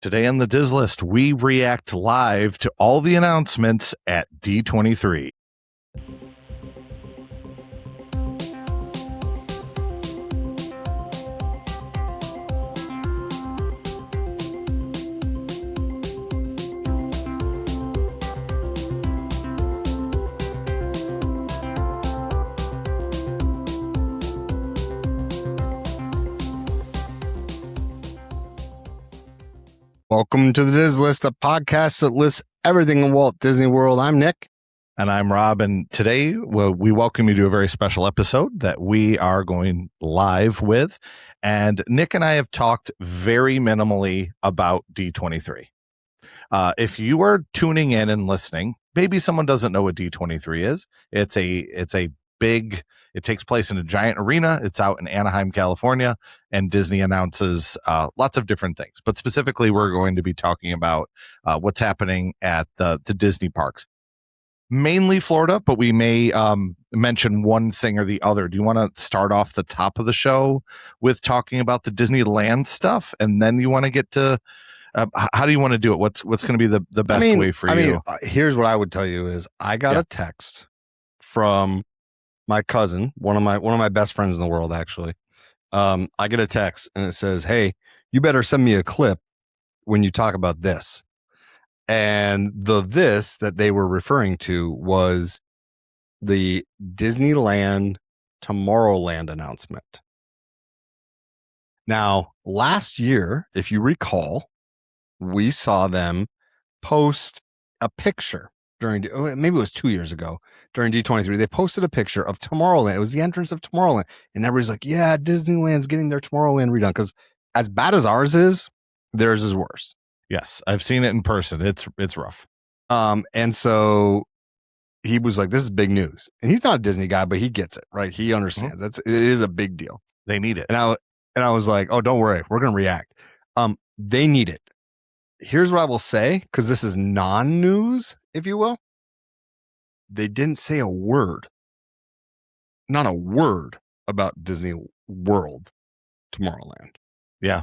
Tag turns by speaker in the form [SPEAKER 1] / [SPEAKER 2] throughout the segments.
[SPEAKER 1] Today on the Diz List, we react live to all the announcements at D23.
[SPEAKER 2] Welcome to the Diz List, a podcast that lists everything in Walt Disney World. I'm Nick.
[SPEAKER 1] And I'm Rob. And today, we welcome you to a very special episode that we are going live with. And Nick and I have talked very minimally about D23. If you are tuning in and listening, maybe someone doesn't know what D23 is. It's a big, it takes place in a giant arena. It's out in Anaheim, California, and Disney announces lots of different things. But specifically, we're going to be talking about what's happening at the Disney parks. Mainly Florida, but we may mention one thing or the other. Do you want to start off the top of the show with talking about the Disneyland stuff? And then you want to get to, how do you want to do it? What's going to be the best way for you?
[SPEAKER 2] Here's what I would tell you is I got a text from my cousin, one of my best friends in the world, actually. I get a text and it says, "Hey, you better send me a clip when you talk about this." And this that they were referring to was the Disneyland Tomorrowland announcement. Now, last year, if you recall, we saw them post a picture during, maybe it was 2 years ago, during D23. They posted a picture of Tomorrowland. It was the entrance of Tomorrowland. And everybody's like, yeah, Disneyland's getting their Tomorrowland redone. Because as bad as ours is, theirs is worse.
[SPEAKER 1] Yes, I've seen it in person. It's rough.
[SPEAKER 2] And so he was like, this is big news. And he's not a Disney guy, but he gets it, right? He understands. It is a big deal.
[SPEAKER 1] They need it.
[SPEAKER 2] And I was like, oh, don't worry. We're going to react. They need it. Here's what I will say, because this is non-news, if you will. They didn't say a word. Not a word about Disney World Tomorrowland.
[SPEAKER 1] Yeah,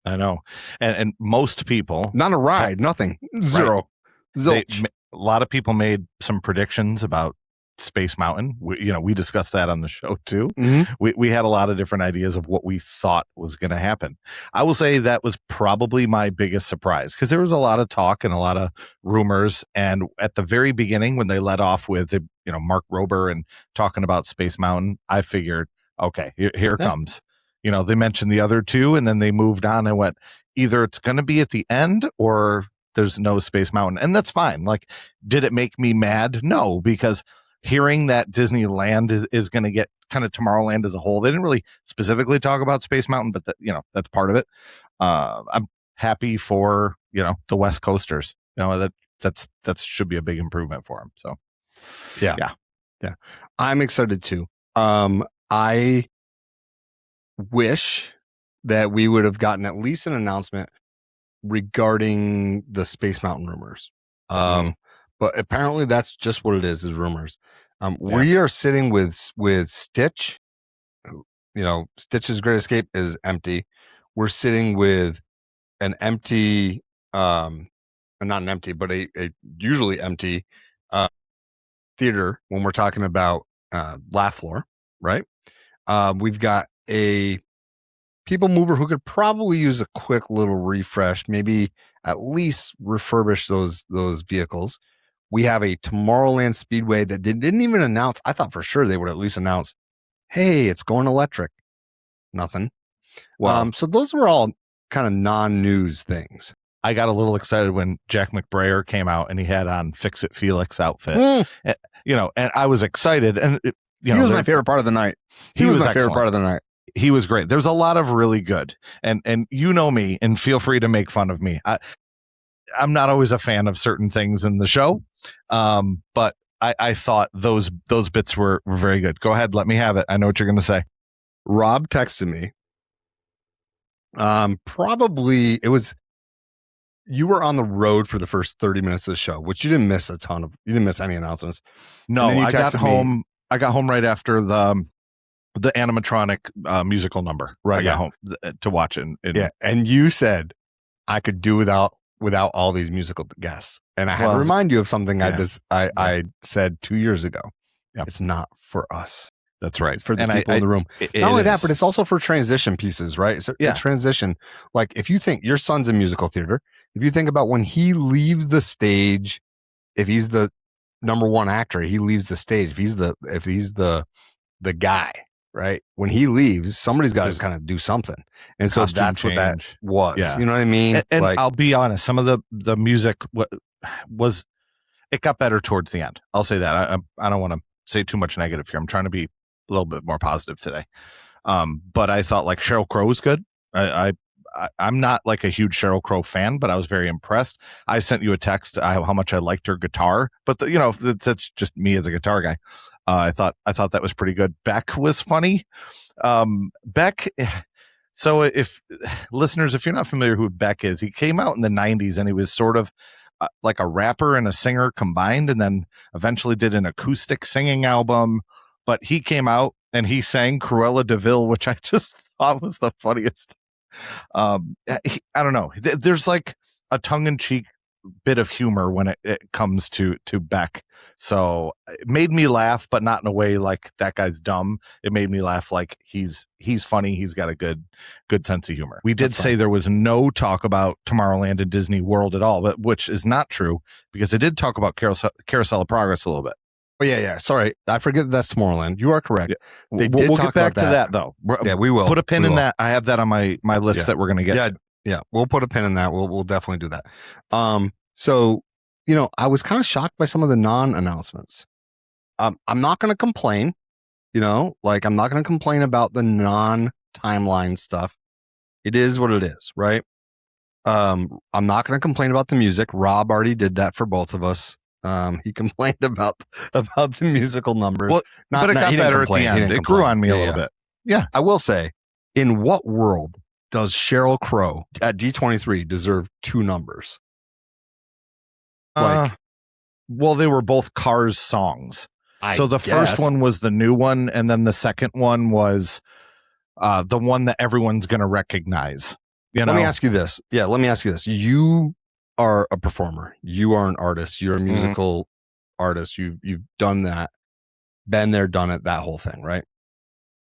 [SPEAKER 1] I know. And most people...
[SPEAKER 2] Not a ride, nothing. Zero.
[SPEAKER 1] Right. A lot of people made some predictions about Space Mountain. We discussed that on the show too.
[SPEAKER 2] Mm-hmm.
[SPEAKER 1] We had a lot of different ideas of what we thought was going to happen. I will say that was probably my biggest surprise because there was a lot of talk and a lot of rumors. And at the very beginning, when they let off with Mark Rober and talking about Space Mountain, I figured, okay, here it comes. They mentioned the other two, and then they moved on and went, either it's going to be at the end or there's no Space Mountain, and that's fine. Like, did it make me mad? No, because hearing that Disneyland is going to get kind of Tomorrowland as a whole. They didn't really specifically talk about Space Mountain, but that's part of it. I'm happy for, the West Coasters, that should be a big improvement for them. So yeah.
[SPEAKER 2] I'm excited too. I wish that we would have gotten at least an announcement regarding the Space Mountain rumors. But apparently that's just what it is rumors. We are sitting with Stitch. Stitch's Great Escape is empty. We're sitting with an empty, not an empty, but a usually empty theater when we're talking about Laugh Floor, right? We've got a people mover who could probably use a quick little refresh, maybe at least refurbish those vehicles. We have a Tomorrowland Speedway that they didn't even announce. I thought for sure they would at least announce, hey, it's going electric. Nothing.
[SPEAKER 1] Well,
[SPEAKER 2] so those were all kind of non-news things.
[SPEAKER 1] I got a little excited when Jack McBrayer came out and he had on Fix It Felix outfit. And I was excited. And
[SPEAKER 2] he was my favorite part of the night. He was my favorite part of the night.
[SPEAKER 1] He was great. There's a lot of really good, and you know me, and feel free to make fun of me. I'm not always a fan of certain things in the show, but I thought those bits were very good. Go ahead, let me have it. I know what you're going to say.
[SPEAKER 2] Rob texted me. Probably it was. You were on the road for the first 30 minutes of the show, which you didn't miss you didn't miss any announcements.
[SPEAKER 1] No, I got home. I got home right after the animatronic musical number.
[SPEAKER 2] Right.
[SPEAKER 1] I got home to watch it.
[SPEAKER 2] And you said, I could do without all these musical guests. And I had to
[SPEAKER 1] Well,
[SPEAKER 2] remind you of something
[SPEAKER 1] yeah.
[SPEAKER 2] I said 2 years ago.
[SPEAKER 1] Yep.
[SPEAKER 2] It's not for us.
[SPEAKER 1] That's right.
[SPEAKER 2] It's for the people in the room. Not only that, but it's also for transition pieces, right? It's a transition. Like if you think your son's in musical theater, if you think about when he leaves the stage, if he's the number one actor, he leaves the stage. If he's the guy, right? When he leaves, somebody's got to kind of do something. And so that's what that was.
[SPEAKER 1] Yeah.
[SPEAKER 2] You know what I mean?
[SPEAKER 1] And like, I'll be honest, some of the music was, it got better towards the end. I'll say that. I don't want to say too much negative here. I'm trying to be a little bit more positive today. But I thought like Sheryl Crow was good. I'm not like a huge Sheryl Crow fan, but I was very impressed. I sent you a text how much I liked her guitar, but that's just me as a guitar guy. I thought that was pretty good. Beck was funny. Beck. So if listeners, if you're not familiar who Beck is, he came out in the 90s and he was sort of like a rapper and a singer combined, and then eventually did an acoustic singing album. But he came out and he sang Cruella de Vil, which I just thought was the funniest. I don't know. There's like a tongue-in-cheek bit of humor when it comes to Beck. So it made me laugh, but not in a way like that guy's dumb. It made me laugh like he's funny. He's got a good sense of humor. We did say there was no talk about Tomorrowland and Disney World at all, but which is not true because it did talk about Carousel of Progress a little bit.
[SPEAKER 2] Oh yeah. Sorry, I forget that's Tomorrowland. You are correct.
[SPEAKER 1] Yeah. We'll get back to that though.
[SPEAKER 2] Yeah, we will
[SPEAKER 1] put a pin in that. I have that on my list that we're going to get to.
[SPEAKER 2] Yeah, we'll put a pin in that. We'll definitely do that. So I was kind of shocked by some of the non-announcements. I'm not going to complain. I'm not going to complain about the non-timeline stuff. It is what it is, right? I'm not going to complain about the music. Rob already did that for both of us. He complained about the musical numbers.
[SPEAKER 1] Well, but it got better at the end. It grew on me a little bit. Yeah.
[SPEAKER 2] I will say, in what world does Sheryl Crow at D23 deserve 2 numbers?
[SPEAKER 1] Well, they were both Cars songs. So the first one was the new one, and then the second one was the one that everyone's going to recognize.
[SPEAKER 2] Let me ask you this. Yeah, let me ask you this. You are a performer. You are an artist. You're a musical artist. You've done that, been there, done it, that whole thing, right?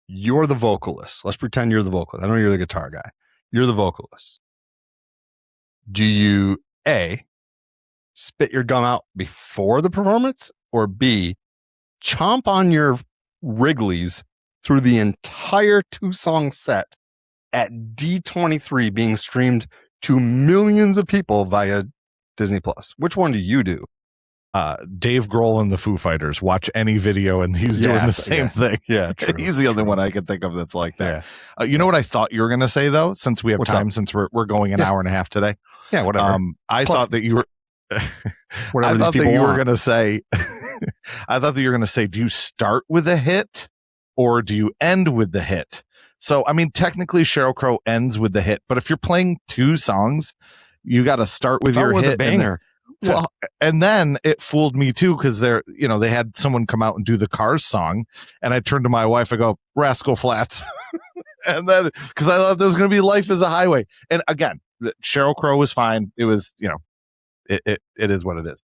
[SPEAKER 2] You're the vocalist. Let's pretend you're the vocalist. I know you're the guitar guy. You're the vocalist. Do you A, spit your gum out before the performance, or B, chomp on your Wrigley's through the entire 2-song set at D23 being streamed to millions of people via Disney Plus? Which one do you do?
[SPEAKER 1] Dave Grohl and the Foo Fighters. Watch any video and he's doing the same thing.
[SPEAKER 2] Yeah, true.
[SPEAKER 1] He's the only one I can think of that's like that. Yeah. You know what I thought you were going to say though, since we have time, since we're going an hour and a half today.
[SPEAKER 2] Yeah, whatever.
[SPEAKER 1] I thought that you were. I thought that you were going to say. I thought that you were going to say, do you start with a hit or do you end with the hit? So I mean, technically, Sheryl Crow ends with the hit, but if you're playing 2 songs, you got to start with your hit,
[SPEAKER 2] a banger.
[SPEAKER 1] Well, and then it fooled me too because they had someone come out and do the Cars song, and I turned to my wife. I go, Rascal Flatts, and then because I thought there was going to be Life is a Highway, and again, Sheryl Crow was fine. It was, it is what it is.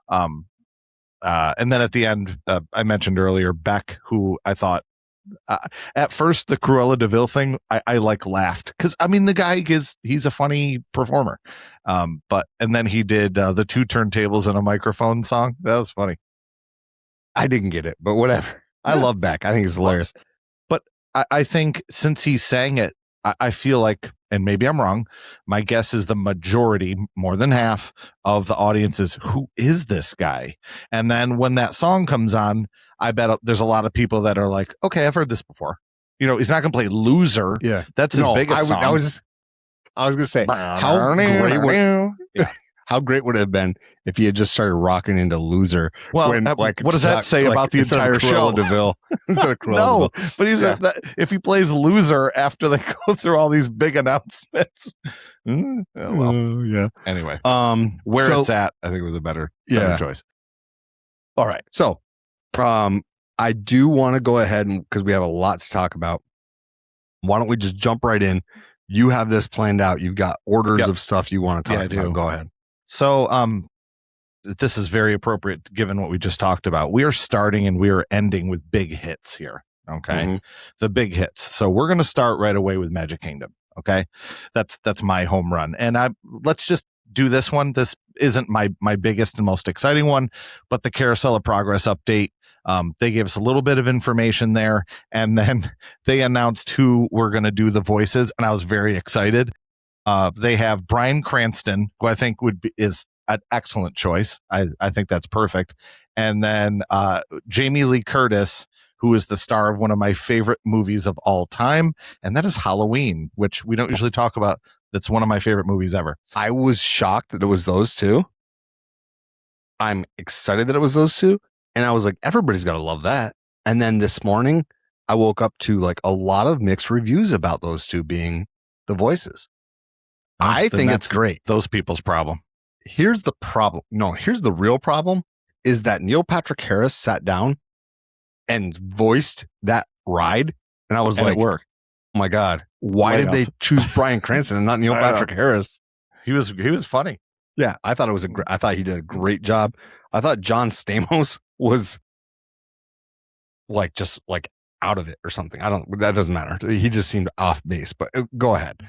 [SPEAKER 1] And then at the end, I mentioned earlier Beck, who I thought at first the Cruella de Vil thing, I laughed because I mean the guy he's a funny performer, and then he did the 2 turntables and a microphone song. That was funny.
[SPEAKER 2] I didn't get it, but whatever. I love Beck. I think it's hilarious.
[SPEAKER 1] But I think since he sang it, I feel like, and maybe I'm wrong, my guess is the majority, more than half of the audience is, who is this guy? And then when that song comes on, I bet there's a lot of people that are like, okay, I've heard this before. He's not going to play Loser.
[SPEAKER 2] Yeah.
[SPEAKER 1] That's his biggest song.
[SPEAKER 2] I was going to say, how great would it have been if he had just started rocking into Loser?
[SPEAKER 1] Well, what does that say about the entire show?
[SPEAKER 2] Instead of
[SPEAKER 1] No, but if he plays Loser after they go through all these big announcements. Yeah. Anyway, it's at, I think it was a better choice.
[SPEAKER 2] All right. So, I do want to go ahead and, because we have a lot to talk about, why don't we just jump right in? you have this planned out. You've got orders
[SPEAKER 1] Yep.
[SPEAKER 2] of stuff you want to talk
[SPEAKER 1] I
[SPEAKER 2] about.
[SPEAKER 1] do.
[SPEAKER 2] Go ahead.
[SPEAKER 1] So, this is very appropriate given what we just talked about. We are starting and we are ending with big hits here. Okay.
[SPEAKER 2] Mhm.
[SPEAKER 1] The big hits. So we're going to start right away with Magic Kingdom. Okay. That's my home run. And let's just do this one. This isn't my biggest and most exciting one, but the Carousel of Progress update. They gave us a little bit of information there, and then they announced who were going to do the voices, and I was very excited. They have Bryan Cranston, who I think is an excellent choice. I think that's perfect. And then Jamie Lee Curtis, who is the star of one of my favorite movies of all time, and that is Halloween, which we don't usually talk about. That's one of my favorite movies ever.
[SPEAKER 2] I was shocked that it was those two. I'm excited that it was those two. And I was like, everybody's got to love that. And then this morning, I woke up to like a lot of mixed reviews about those two being the voices. I think it's great.
[SPEAKER 1] Those people's problem.
[SPEAKER 2] Here's the problem. No, here's the real problem is that Neil Patrick Harris sat down and voiced that ride. And I was like,
[SPEAKER 1] it worked.
[SPEAKER 2] Oh my God, why did they choose Bryan Cranston and not Neil Patrick Harris?
[SPEAKER 1] He was funny.
[SPEAKER 2] Yeah, I thought I thought he did a great job. I thought John Stamos was like just like out of it or something. That doesn't matter. He just seemed off base, but go ahead.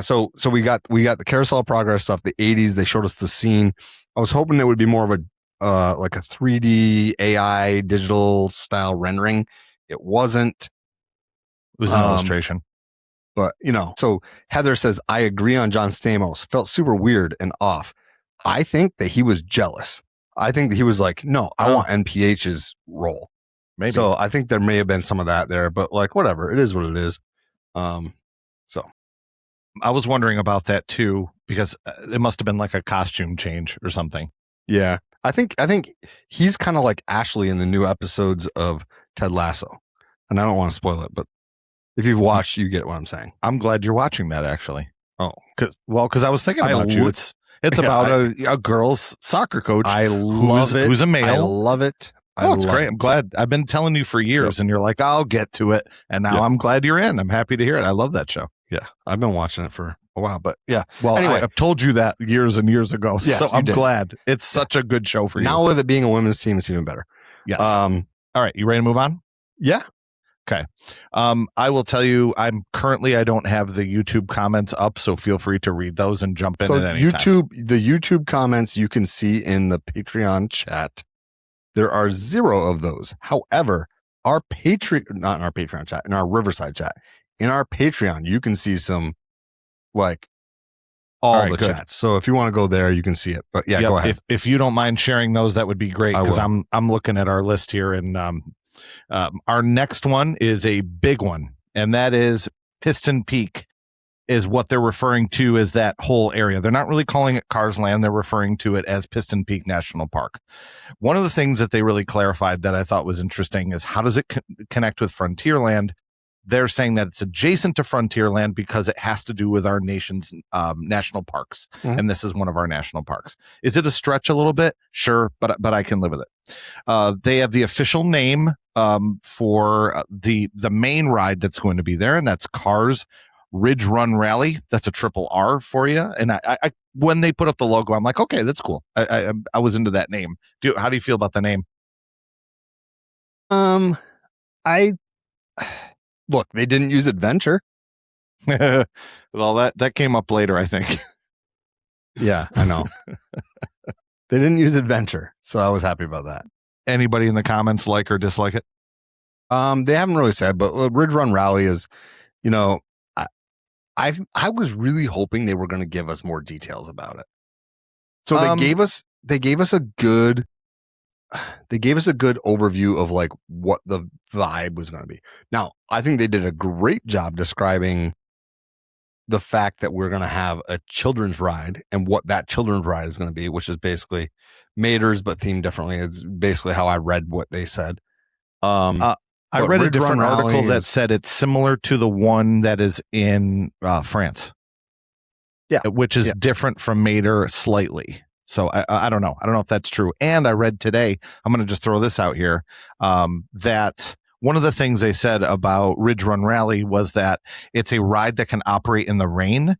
[SPEAKER 2] So we got the Carousel of Progress stuff, the 80s. They showed us the scene. I was hoping it would be more of a like a 3D AI digital style rendering. It wasn't.
[SPEAKER 1] It was an illustration.
[SPEAKER 2] But, so Heather says, I agree on John Stamos. Felt super weird and off. I think that he was jealous. I think that he was like, no, I want NPH's role.
[SPEAKER 1] Maybe.
[SPEAKER 2] So I think there may have been some of that there, but like, whatever. It is what it is. So
[SPEAKER 1] I was wondering about that too, because it must have been like a costume change or something.
[SPEAKER 2] Yeah. I think he's kind of like Ashley in the new episodes of Ted Lasso. And I don't want to spoil it, but if you've watched, you get what I'm saying.
[SPEAKER 1] I'm glad you're watching that actually.
[SPEAKER 2] Oh,
[SPEAKER 1] because I was thinking about you. It's about a girls soccer coach.
[SPEAKER 2] I love it.
[SPEAKER 1] Who's a male.
[SPEAKER 2] I love it.
[SPEAKER 1] Oh, it's great. I'm glad. I've been telling you for years, and you're like, I'll get to it. And now I'm glad you're in. I'm happy to hear it. I love that show.
[SPEAKER 2] Yeah, I've been watching it for a while, but yeah.
[SPEAKER 1] Well, anyway, I've told you that years and years ago,
[SPEAKER 2] yes,
[SPEAKER 1] so I'm glad. It's such a good show for you.
[SPEAKER 2] Now with it being a women's team, it's even better.
[SPEAKER 1] Yes. All right, you ready to move on?
[SPEAKER 2] Yeah.
[SPEAKER 1] Okay. I will tell you, I don't have the YouTube comments up, so feel free to read those and jump in at any time.
[SPEAKER 2] The YouTube comments you can see in the Patreon chat. There are 0 of those. However, not in our Patreon chat, in our Riverside chat, in our Patreon, you can see some like all the chats. So if you want to go there, you can see it. But yeah, go ahead.
[SPEAKER 1] If you don't mind sharing those, that would be great, because I'm looking at our list here, and our next one is a big one, and that is Piston Peak is what they're referring to as that whole area. They're not really calling it Cars Land. They're referring to it as Piston Peak National Park. One of the things that they really clarified that I thought was interesting is how does it connect with Frontierland? They're saying that it's adjacent to Frontierland because it has to do with our nation's national parks. Mm-hmm. And this is one of our national parks. Is it a stretch a little bit? Sure, but I can live with it. They have the official name for the main ride that's going to be there, and that's Cars Ridge Run Rally. That's a triple R for you. And I when they put up the logo, I'm like, okay, that's cool. I was into that name. How do you feel about the name?
[SPEAKER 2] Look, they didn't use adventure.
[SPEAKER 1] Well, that came up later, I think.
[SPEAKER 2] Yeah, I know. They didn't use adventure, so I was happy about that.
[SPEAKER 1] Anybody in the comments like or dislike it?
[SPEAKER 2] They haven't really said, but Ridge Run Rally is, I was really hoping they were going to give us more details about it. So they gave us a good overview of like what the vibe was going to be. Now, I think they did a great job describing the fact that we're going to have a children's ride and what that children's ride is going to be, which is basically Mater's but themed differently. It's basically how I read what they said.
[SPEAKER 1] I read a different article that said it's similar to the one that is in France.
[SPEAKER 2] Yeah,
[SPEAKER 1] which is different from Mater slightly. So I don't know. I don't know if that's true. And I read today, I'm going to just throw this out here, that one of the things they said about Ridge Run Rally was that it's a ride that can operate in the rain,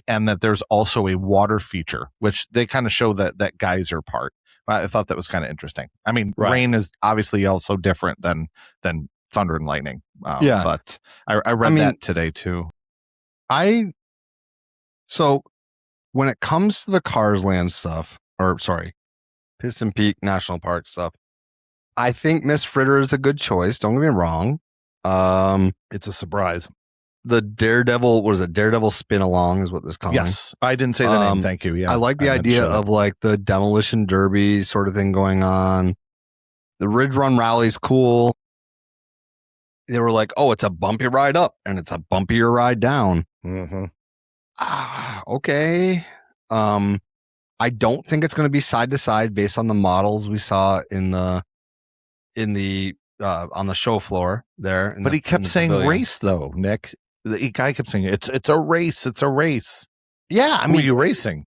[SPEAKER 1] and that there's also a water feature, which they kind of show that geyser part. I thought that was kind of interesting. I mean,
[SPEAKER 2] Right.
[SPEAKER 1] rain is obviously also different than thunder and lightning.
[SPEAKER 2] Yeah.
[SPEAKER 1] But I read that today too.
[SPEAKER 2] So when it comes to the Cars Land stuff, Piston Peak National Park stuff, I think Miss Fritter is a good choice. Don't get me wrong.
[SPEAKER 1] It's a surprise.
[SPEAKER 2] The Daredevil, what is it? Daredevil Spin Along is what this calling.
[SPEAKER 1] Yes, I didn't say the name. Thank you. Yeah,
[SPEAKER 2] I like the idea of like the demolition derby sort of thing going on. The Ridge Run Rally's cool. They were like, oh, it's a bumpy ride up and it's a bumpier ride down.
[SPEAKER 1] Mm-hmm.
[SPEAKER 2] Okay. I don't think it's going to be side to side based on the models we saw on the show floor there.
[SPEAKER 1] But he kept saying race though, Nick. The guy kept saying it's a race. It's a race.
[SPEAKER 2] Yeah, I mean,
[SPEAKER 1] who are you racing?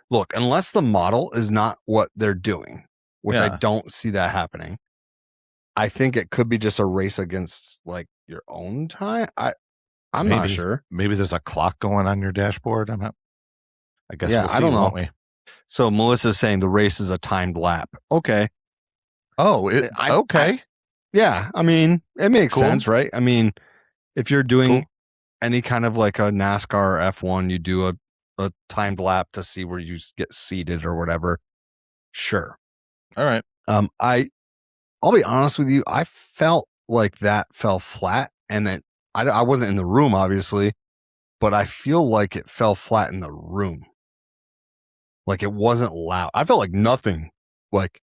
[SPEAKER 2] Look, unless the model is not what they're doing, which I don't see that happening. I think it could be just a race against like your own time. I'm not sure.
[SPEAKER 1] Maybe there's a clock going on your dashboard. I guess we'll see,
[SPEAKER 2] I don't know.
[SPEAKER 1] won't we?
[SPEAKER 2] So Melissa's saying the race is a timed lap. Okay.
[SPEAKER 1] Oh, okay.
[SPEAKER 2] Yeah, I mean, it makes sense, right? I mean, if you're doing any kind of like a NASCAR or F1, you do a timed lap to see where you get seated or whatever. Sure.
[SPEAKER 1] All right.
[SPEAKER 2] I'll be honest with you. I felt like that fell flat, and I wasn't in the room, obviously, but I feel like it fell flat in the room. Like it wasn't loud. I felt like nothing. Like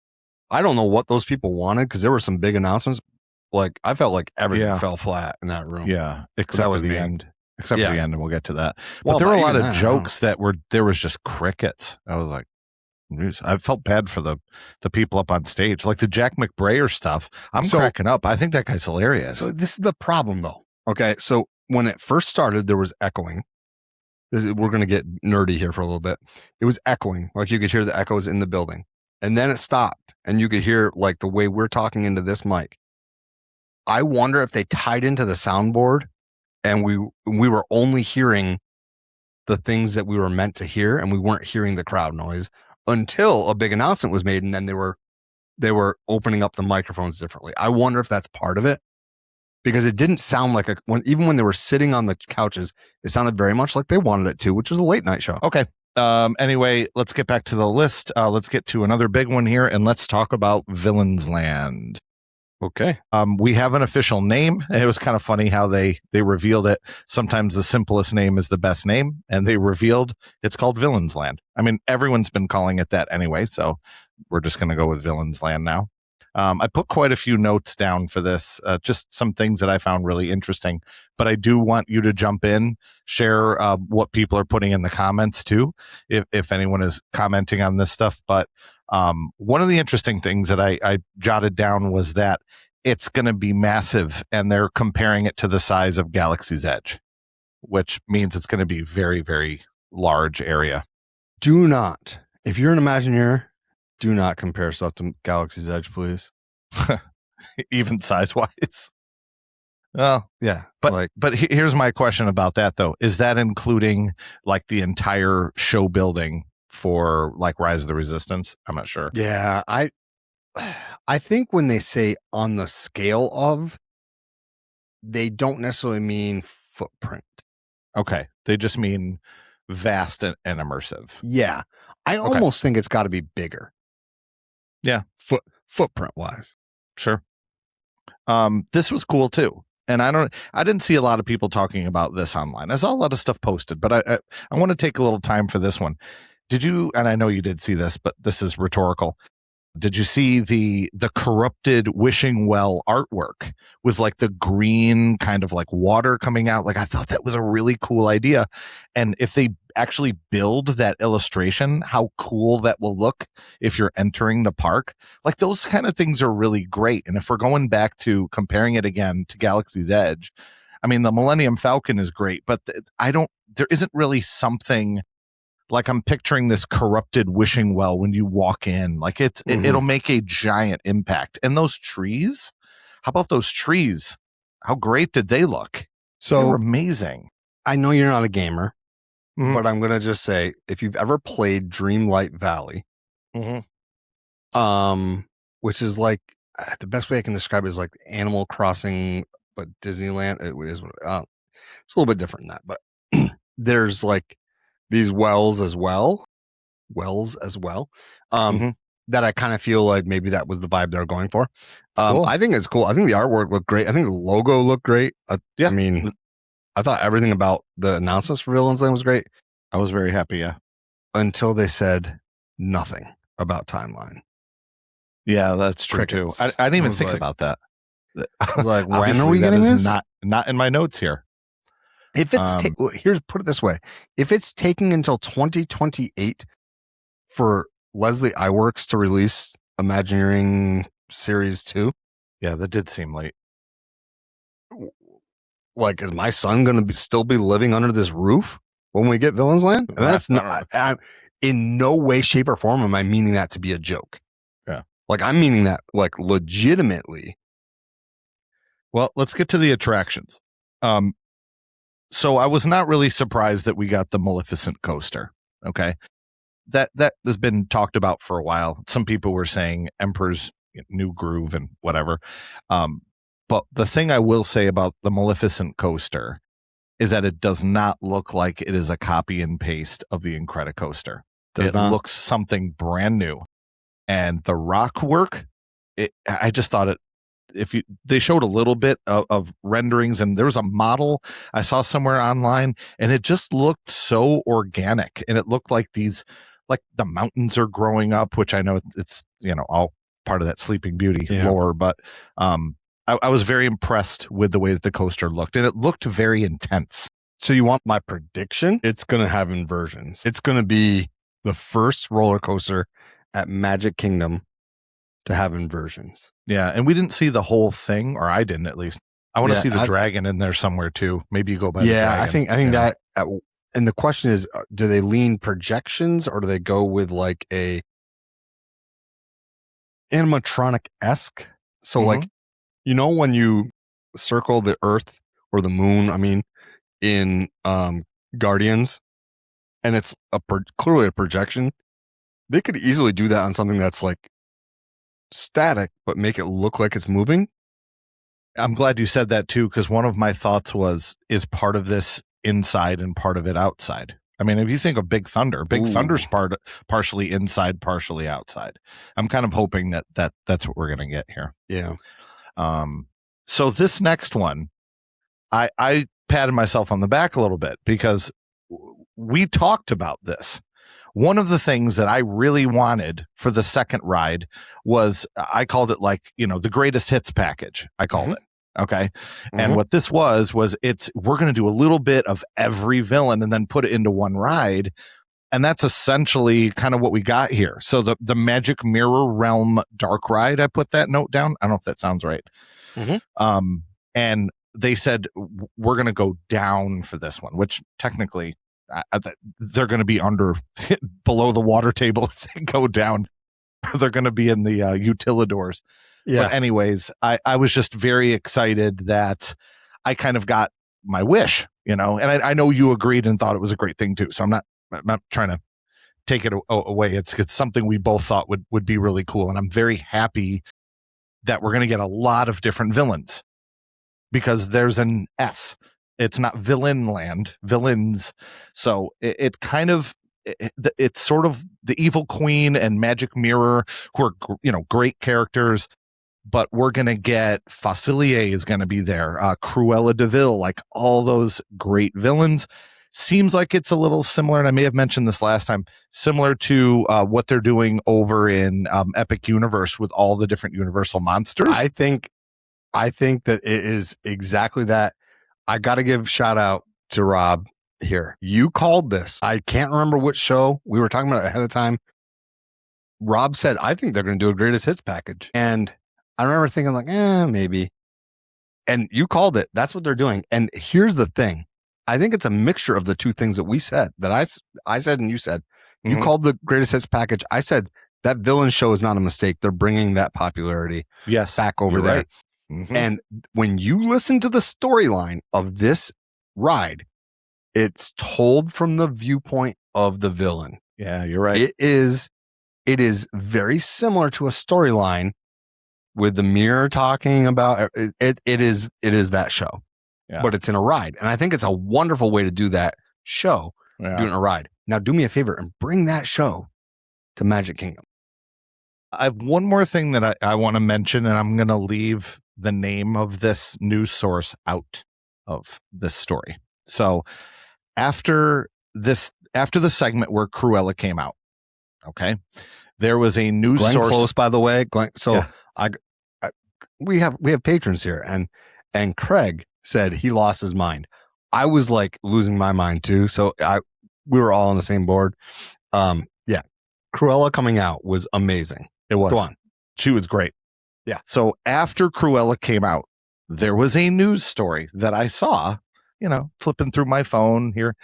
[SPEAKER 2] I don't know what those people wanted because there were some big announcements. Like I felt like everything fell flat in that room.
[SPEAKER 1] Yeah, except for the end. Except for the end, and we'll get to that.
[SPEAKER 2] Well,
[SPEAKER 1] but there were a lot of jokes that there was just crickets. I was like, I felt bad for the people up on stage, like the Jack McBrayer stuff. I'm cracking up. I think that guy's hilarious.
[SPEAKER 2] So this is the problem, though. Okay, so when it first started, there was echoing. We're going to get nerdy here for a little bit. It was echoing, like you could hear the echoes in the building, and then it stopped, and you could hear like the way we're talking into this mic. I wonder if they tied into the soundboard, and we were only hearing the things that we were meant to hear, and we weren't hearing the crowd noise until a big announcement was made, and then they were opening up the microphones differently. I wonder if that's part of it. Because it didn't sound like even when they were sitting on the couches, it sounded very much like they wanted it to, which was a late night show.
[SPEAKER 1] Okay. Anyway, let's get back to the list. Let's get to another big one here, and let's talk about Villains Land.
[SPEAKER 2] Okay.
[SPEAKER 1] We have an official name, and it was kind of funny how they revealed it. Sometimes the simplest name is the best name, and they revealed it's called Villains Land. I mean, everyone's been calling it that anyway, so we're just going to go with Villains Land now. I put quite a few notes down for this, just some things that I found really interesting, but I do want you to jump in, share what people are putting in the comments too, if anyone is commenting on this stuff. But one of the interesting things that I jotted down was that it's going to be massive, and they're comparing it to the size of Galaxy's Edge, which means it's going to be very, very large area.
[SPEAKER 2] Do not, if you're an Imagineer, do not compare stuff to Galaxy's Edge, please.
[SPEAKER 1] Even size-wise. Well,
[SPEAKER 2] yeah,
[SPEAKER 1] but here's my question about that though: is that including like the entire show building for like Rise of the Resistance? I'm not sure.
[SPEAKER 2] Yeah, I think when they say on the scale of, they don't necessarily mean footprint.
[SPEAKER 1] Okay, they just mean vast and immersive.
[SPEAKER 2] Yeah, I almost think it's got to be bigger.
[SPEAKER 1] Yeah,
[SPEAKER 2] footprint wise.
[SPEAKER 1] Sure. This was cool too, and I didn't see a lot of people talking about this online. I saw a lot of stuff posted, but I want to take a little time for this one. Did you? And I know you did see this, but this is rhetorical. Did you see the corrupted wishing well artwork with like the green kind of like water coming out? Like I thought that was a really cool idea. And if they actually build that illustration, how cool that will look if you're entering the park. Like those kind of things are really great. And if we're going back to comparing it again to Galaxy's Edge, I mean, the Millennium Falcon is great, but there isn't really something like I'm picturing this corrupted wishing well when you walk in. Like it'll make a giant impact. And those trees, How about those trees? How great did they look? They
[SPEAKER 2] So
[SPEAKER 1] were amazing.
[SPEAKER 2] I know you're not a gamer,
[SPEAKER 1] Mhm.
[SPEAKER 2] but I'm going to just say, if you've ever played Dreamlight Valley, which is like the best way I can describe it is like Animal Crossing, but Disneyland. It is it's a little bit different than that, but there's like these wells as well,
[SPEAKER 1] Mhm.
[SPEAKER 2] that I kind of feel like maybe that was the vibe they're going for.
[SPEAKER 1] Cool.
[SPEAKER 2] I think it's cool. I think the artwork looked great. I think the logo looked great.
[SPEAKER 1] Yeah.
[SPEAKER 2] I mean, I thought everything about the announcements for Villains Land was great
[SPEAKER 1] I was very happy. Yeah.
[SPEAKER 2] until they said nothing about timeline.
[SPEAKER 1] Yeah, that's true
[SPEAKER 2] Crickets.
[SPEAKER 1] too. I didn't even
[SPEAKER 2] was
[SPEAKER 1] think
[SPEAKER 2] like-
[SPEAKER 1] about that.
[SPEAKER 2] I was like, when are
[SPEAKER 1] Obviously,
[SPEAKER 2] we
[SPEAKER 1] that
[SPEAKER 2] getting
[SPEAKER 1] is
[SPEAKER 2] this?
[SPEAKER 1] not in my notes here.
[SPEAKER 2] If it's put it this way, if it's taking until 2028 for Leslie Iwerks to release Imagineering Series 2,
[SPEAKER 1] Yeah, that did seem late.
[SPEAKER 2] like, is my son going to still be living under this roof when we get Villains Land? And that's
[SPEAKER 1] I
[SPEAKER 2] not, in no way, shape, or form am I meaning that to be a joke.
[SPEAKER 1] Yeah.
[SPEAKER 2] Like, I'm meaning that, like, legitimately.
[SPEAKER 1] Well, let's get to the attractions. So I was not really surprised that we got the Maleficent coaster. Okay. That has been talked about for a while. Some people were saying Emperor's New Groove and whatever. But the thing I will say about the Maleficent coaster is that it does not look like it is a copy and paste of the Incredicoaster. It looks something brand new. And the rock work, I just thought they showed a little bit of renderings, and there was a model I saw somewhere online, and it just looked so organic, and it looked like the mountains are growing up, which I know it's all part of that Sleeping Beauty lore, but I was very impressed with the way that the coaster looked, and it looked very intense.
[SPEAKER 2] So you want my prediction? It's going to have inversions. It's going to be the first roller coaster at Magic Kingdom to have inversions.
[SPEAKER 1] Yeah, and we didn't see the whole thing, or I didn't at least. I want to see the dragon in there somewhere too. Maybe you go by the dragon.
[SPEAKER 2] I think that and the question is, do they lean projections or do they go with like a animatronic-esque? So like, when you circle the earth or the moon, I mean, in Guardians, and it's clearly a projection, they could easily do that on something that's like static but make it look like it's moving.
[SPEAKER 1] I'm glad you said that too, because one of my thoughts is part of this inside and part of it outside. I mean, if you think of Big Thunder's partially inside, partially outside. I'm kind of hoping that's what we're going to get here.
[SPEAKER 2] Yeah.
[SPEAKER 1] So this next one, I patted myself on the back a little bit because we talked about this. One of the things that I really wanted for the second ride was, I called it the greatest hits package. I called it. Okay. And what this was we're going to do a little bit of every villain and then put it into one ride. And that's essentially kind of what we got here. So the Magic Mirror Realm Dark Ride, I put that note down. I don't know if that sounds right. And they said, we're going to go down for this one, which technically they're going to be below the water table as they go down. They're going to be in the utilidors. Yeah. But anyways, I was just very excited that I kind of got my wish, and I know you agreed and thought it was a great thing too. So I'm not trying to take it away. It's something we both thought would be really cool. And I'm very happy that we're going to get a lot of different villains because there's an S. It's not Villain Land, villains. So it kind of, it's sort of the Evil Queen and Magic Mirror, who are, great characters, but we're going to get Facilier is going to be there. Cruella de Vil, like all those great villains. Seems like it's a little similar, and I may have mentioned this last time, similar to what they're doing over in Epic Universe with all the different Universal monsters.
[SPEAKER 2] I think that it is exactly that. I got to give shout out to Rob here. You called this. I can't remember which show we were talking about ahead of time. Rob said, I think they're going to do a greatest hits package. And I remember thinking like, maybe. And you called it. That's what they're doing. And here's the thing. I think it's a mixture of the two things that we said, that I said and you said. You called the greatest hits package. I said that villain show is not a mistake. They're bringing that popularity back over there. Right.
[SPEAKER 1] Mhm.
[SPEAKER 2] And when you listen to the storyline of this ride, it's told from the viewpoint of the villain.
[SPEAKER 1] Yeah, you're right.
[SPEAKER 2] It is very similar to a storyline with the mirror talking about it is that show.
[SPEAKER 1] Yeah.
[SPEAKER 2] But it's in a ride. And I think it's a wonderful way to do that show,
[SPEAKER 1] Yeah.
[SPEAKER 2] doing a ride. Now do me a favor and bring that show to Magic Kingdom.
[SPEAKER 1] I have one more thing that I want to mention, and I'm going to leave the name of this news source out of this story. So after the segment where Cruella came out, okay, there was a news
[SPEAKER 2] Glenn
[SPEAKER 1] source.
[SPEAKER 2] Close, by the way. So
[SPEAKER 1] Yeah.
[SPEAKER 2] we have patrons here, and Craig said he lost his mind. I was like losing my mind too. So we were all on the same board. Yeah, Cruella coming out was amazing.
[SPEAKER 1] It was.
[SPEAKER 2] Go on.
[SPEAKER 1] She was great.
[SPEAKER 2] Yeah.
[SPEAKER 1] So after Cruella came out, there was a news story that I saw, flipping through my phone here,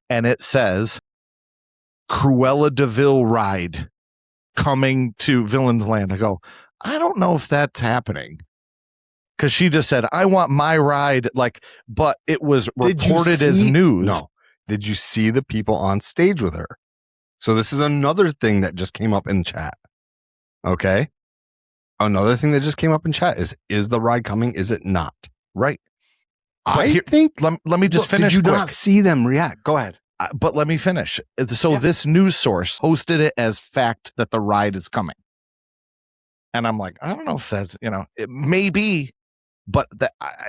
[SPEAKER 1] and it says Cruella DeVille ride coming to Villain's Land. I go, I don't know if that's happening. Because she just said, I want my ride, but it was reported as news.
[SPEAKER 2] No. Did you see the people on stage with her? So this is another thing that just came up in chat. Okay. Another thing that just came up in chat is the ride coming? Is it not?
[SPEAKER 1] Right.
[SPEAKER 2] I think.
[SPEAKER 1] Let me just finish.
[SPEAKER 2] Did you not see them react? Go ahead.
[SPEAKER 1] But let me finish. So this news source posted it as fact that the ride is coming. And I'm like, I don't know if that's, it may be, but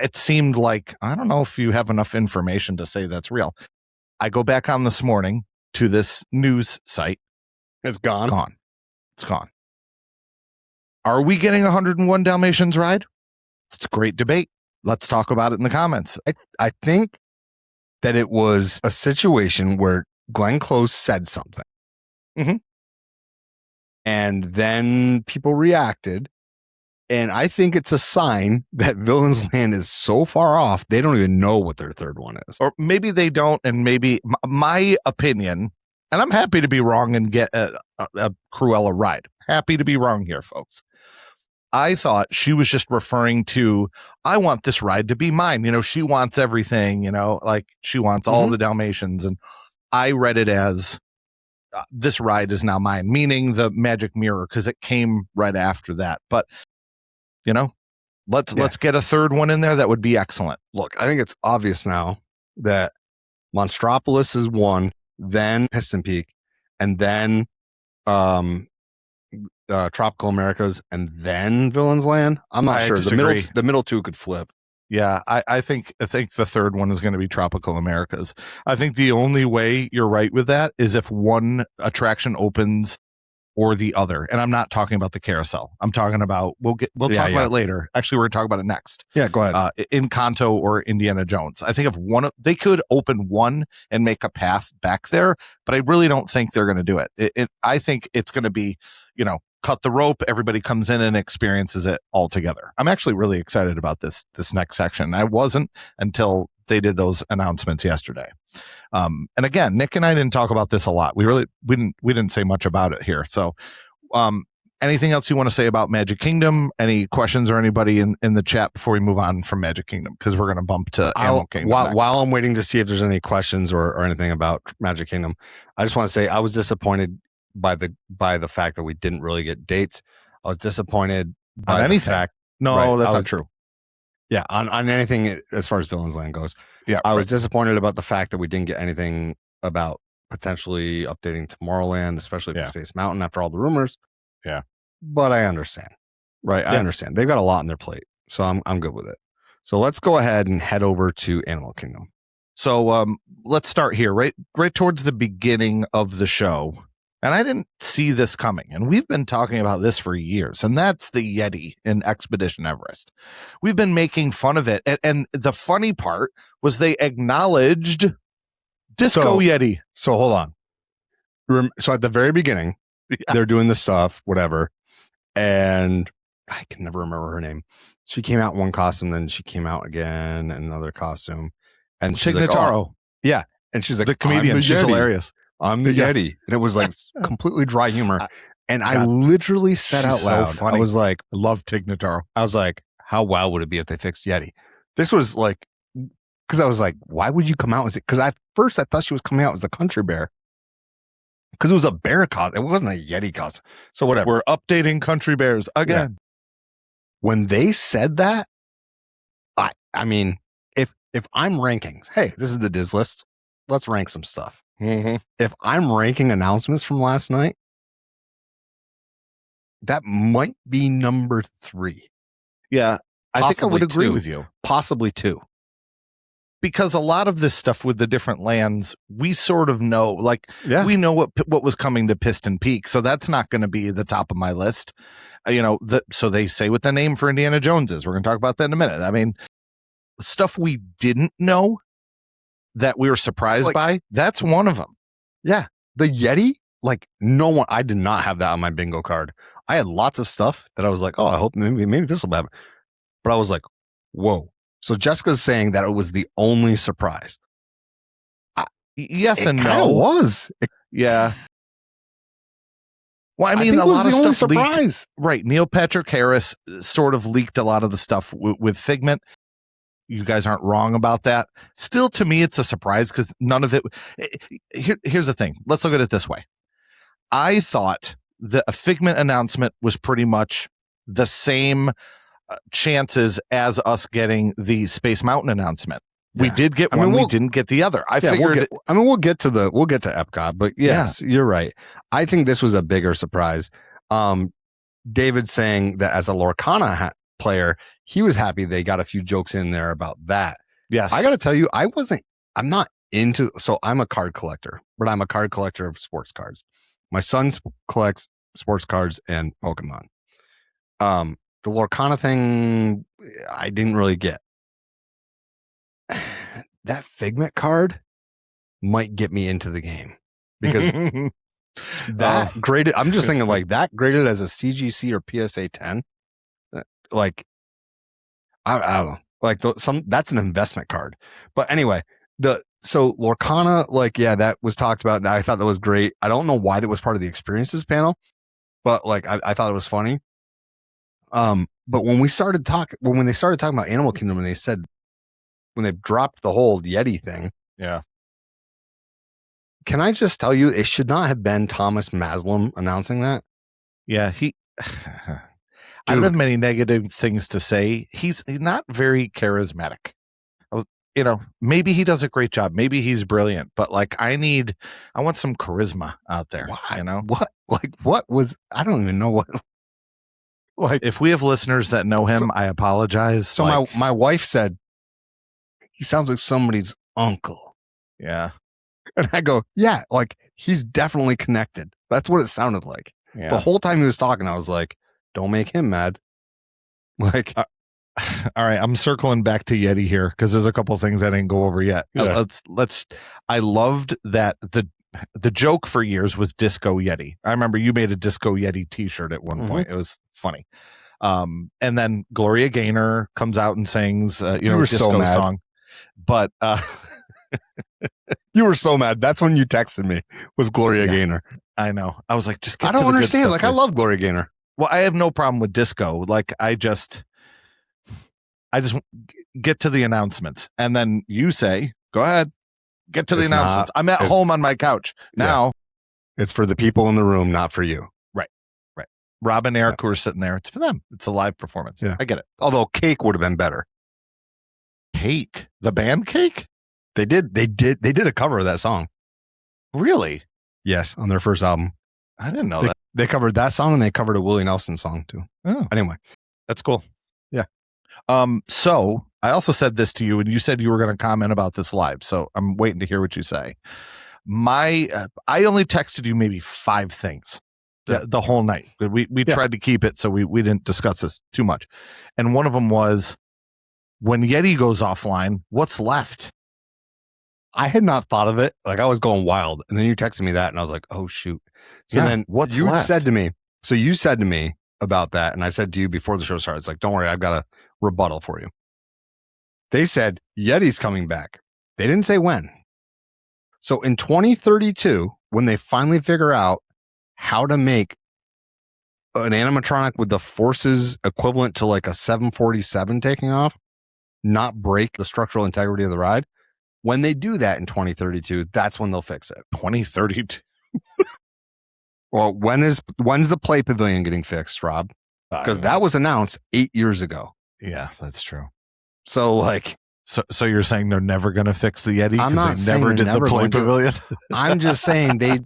[SPEAKER 1] it seemed like, I don't know if you have enough information to say that's real. I go back on this morning to this news site.
[SPEAKER 2] It's gone.
[SPEAKER 1] It's gone. Are we getting 101 Dalmatians ride? It's a great debate. Let's talk about it in the comments.
[SPEAKER 2] I think that it was a situation where Glenn Close said something.
[SPEAKER 1] Mhm.
[SPEAKER 2] And then people reacted. And I think it's a sign that Villain's Land is so far off, they don't even know what their third one is.
[SPEAKER 1] Or maybe they don't, and maybe my opinion, and I'm happy to be wrong and get a Cruella ride. Happy to be wrong here, folks. I thought she was just referring to, I want this ride to be mine. She wants everything, she wants all the Dalmatians. And I read it as this ride is now mine, meaning the magic mirror, because it came right after that. But, let's get a third one in there. That would be excellent.
[SPEAKER 2] Look, I think it's obvious now that Monstropolis is one, then Piston Peak, and then Tropical Americas, and then Villain's Land. I'm not sure. The middle two could flip.
[SPEAKER 1] Yeah, I think the third one is going to be Tropical Americas. I think the only way you're right with that is if one attraction opens or the other. And I'm not talking about the carousel. I'm talking about we'll talk about it later. Actually, we're going to talk about it next.
[SPEAKER 2] Yeah, go ahead.
[SPEAKER 1] Encanto or Indiana Jones. I think if they could open one and make a path back there, but I really don't think they're going to do it. I think it's going to be, cut the rope. Everybody comes in and experiences it all together. I'm actually really excited about this next section. I wasn't until they did those announcements yesterday. And again, Nick and I didn't talk about this a lot. We didn't say much about it here. So, anything else you want to say about Magic Kingdom? Any questions or anybody in the chat before we move on from Magic Kingdom? Because we're going to bump to Animal Kingdom.
[SPEAKER 2] While I'm waiting to see if there's any questions or anything about Magic Kingdom, I just want to say I was disappointed by the fact that we didn't really get dates. I was disappointed by the fact.
[SPEAKER 1] No, that's not true.
[SPEAKER 2] Yeah, on anything as far as Villain's Land goes.
[SPEAKER 1] Yeah,
[SPEAKER 2] I was disappointed about the fact that we didn't get anything about potentially updating Tomorrowland, especially for Space Mountain after all the rumors.
[SPEAKER 1] Yeah,
[SPEAKER 2] but I understand. Right, I understand. They've got a lot on their plate, so I'm good with it. So let's go ahead and head over to Animal Kingdom.
[SPEAKER 1] So let's start here, right towards the beginning of the show. And I didn't see this coming. And we've been talking about this for years. And that's the Yeti in Expedition Everest. We've been making fun of it. And the funny part was they acknowledged Disco Yeti.
[SPEAKER 2] So hold on. So at the very beginning, they're doing the stuff, whatever. And I can never remember her name. She came out in one costume, then she came out again in another costume. And she's like, yeah. And she's like,
[SPEAKER 1] the comedian. She's hilarious.
[SPEAKER 2] I'm the Yeti. And it was like completely dry humor. And I literally said out loud, I was like,
[SPEAKER 1] I love Tig Notaro.
[SPEAKER 2] I was like, how wild would it be if they fixed Yeti? This was like, because I was like, why would you come out as it? Because at first I thought she was coming out as a country bear. Because it was a bear costume. It wasn't a Yeti costume. So whatever.
[SPEAKER 1] We're updating country bears again.
[SPEAKER 2] Yeah. When they said that, I mean, if I'm ranking, hey, this is the Diz list. Let's rank some stuff.
[SPEAKER 1] Mm-hmm.
[SPEAKER 2] If I'm ranking announcements from last night, that might be number 3.
[SPEAKER 1] Yeah, I think I would agree
[SPEAKER 2] 2.
[SPEAKER 1] with you.
[SPEAKER 2] Possibly 2.
[SPEAKER 1] Because a lot of this stuff with the different lands, we sort of know, like, we know what was coming to Piston Peak, so that's not going to be the top of my list. So they say what the name for Indiana Jones is. We're going to talk about that in a minute. I mean, stuff we didn't know that we were surprised by, that's one of them.
[SPEAKER 2] Yeah. The Yeti, like, no one, I did not have that on my bingo card. I had lots of stuff that I was like, oh, I hope maybe this will happen. But I was like, whoa. So Jessica's saying that it was the only surprise.
[SPEAKER 1] Yes and no.
[SPEAKER 2] It was.
[SPEAKER 1] Yeah. Well, I mean, a lot of stuff leaked. Right. Neil Patrick Harris sort of leaked a lot of the stuff with Figment. You guys aren't wrong about that. Still, to me, it's a surprise because none of it. Here's the thing. Let's look at it this way. I thought that a Figment announcement was pretty much the same chances as us getting the Space Mountain announcement. Yeah. We did get one. We didn't get the other. I figured.
[SPEAKER 2] We'll get to Epcot, but yes, you're right. I think this was a bigger surprise. David saying that as a Lorcana player, he was happy they got a few jokes in there about that.
[SPEAKER 1] Yes.
[SPEAKER 2] I got to tell you, I'm not into, so I'm a card collector, but I'm a card collector of sports cards. My son collects sports cards and Pokemon. The Lorcana thing, I didn't really get. That Figment card might get me into the game because that graded, I'm just thinking like that graded as a CGC or PSA 10. Like, I don't know. Like that's an investment card. But anyway, so Lorcana, like, yeah, that was talked about. I thought that was great. I don't know why that was part of the experiences panel, but like I thought it was funny. But when they started talking about Animal Kingdom, and they said when they dropped the whole Yeti thing,
[SPEAKER 1] yeah.
[SPEAKER 2] Can I just tell you, it should not have been Thomas Maslam announcing that.
[SPEAKER 1] Yeah, I don't have many negative things to say. He's not very charismatic. Maybe he does a great job. Maybe he's brilliant, but like I want some charisma out there.
[SPEAKER 2] What? Like what was? I don't even know what.
[SPEAKER 1] Like if we have listeners that know him, I apologize.
[SPEAKER 2] So my wife said he sounds like somebody's uncle.
[SPEAKER 1] Yeah,
[SPEAKER 2] and I go, yeah, like he's definitely connected. That's what it sounded like.
[SPEAKER 1] Yeah.
[SPEAKER 2] The whole time he was talking, I was like, don't make him mad. Like,
[SPEAKER 1] all right, I'm circling back to Yeti here because there's a couple things I didn't go over yet.
[SPEAKER 2] Yeah.
[SPEAKER 1] Let's. I loved that the joke for years was Disco Yeti. I remember you made a Disco Yeti T-shirt at one point. It was funny. And then Gloria Gaynor comes out and sings, a disco song. But
[SPEAKER 2] you were so mad. That's when you texted me. Was Gloria Gaynor?
[SPEAKER 1] I know. I was like, just get.
[SPEAKER 2] I don't understand. Like, I love Gloria Gaynor.
[SPEAKER 1] Well, I have no problem with disco. Like, I just get to the announcements, and then you say, "Go ahead, get to the announcements." I'm at home on my couch now.
[SPEAKER 2] It's for the people in the room, not for you.
[SPEAKER 1] Right. Rob and Eric who are sitting there. It's for them. It's a live performance.
[SPEAKER 2] Yeah,
[SPEAKER 1] I get it.
[SPEAKER 2] Although Cake would have been better.
[SPEAKER 1] Cake, the band Cake.
[SPEAKER 2] They did a cover of that song.
[SPEAKER 1] Really?
[SPEAKER 2] Yes, on their first album.
[SPEAKER 1] I didn't know that.
[SPEAKER 2] They covered that song and they covered a Willie Nelson song too.
[SPEAKER 1] Oh,
[SPEAKER 2] anyway,
[SPEAKER 1] that's cool.
[SPEAKER 2] Yeah.
[SPEAKER 1] So I also said this to you, and you said you were going to comment about this live. So I'm waiting to hear what you say. I only texted you maybe 5 things the whole night. We tried to keep it so we didn't discuss this too much. And one of them was when Yeti goes offline, what's left?
[SPEAKER 2] I had not thought of it. Like I was going wild, and then you texted me that, and I was like, "Oh shoot!" So then
[SPEAKER 1] what's
[SPEAKER 2] you
[SPEAKER 1] left?
[SPEAKER 2] said to me? So you said to me about that, and I said to you before the show started, "It's like, don't worry, I've got a rebuttal for you." They said Yeti's coming back. They didn't say when. So in 2032, when they finally figure out how to make an animatronic with the forces equivalent to like a 747 taking off not break the structural integrity of the ride? When they do that in 2032, that's when they'll fix it.
[SPEAKER 1] 2032.
[SPEAKER 2] Well, when's the play pavilion getting fixed, Rob? Because that was announced 8 years ago.
[SPEAKER 1] Yeah, that's true.
[SPEAKER 2] So like,
[SPEAKER 1] so you're saying they're never going to fix the Yeti?
[SPEAKER 2] I'm not
[SPEAKER 1] they
[SPEAKER 2] saying
[SPEAKER 1] never
[SPEAKER 2] they're
[SPEAKER 1] did
[SPEAKER 2] never
[SPEAKER 1] the play
[SPEAKER 2] going to.
[SPEAKER 1] pavilion.
[SPEAKER 2] I'm just saying they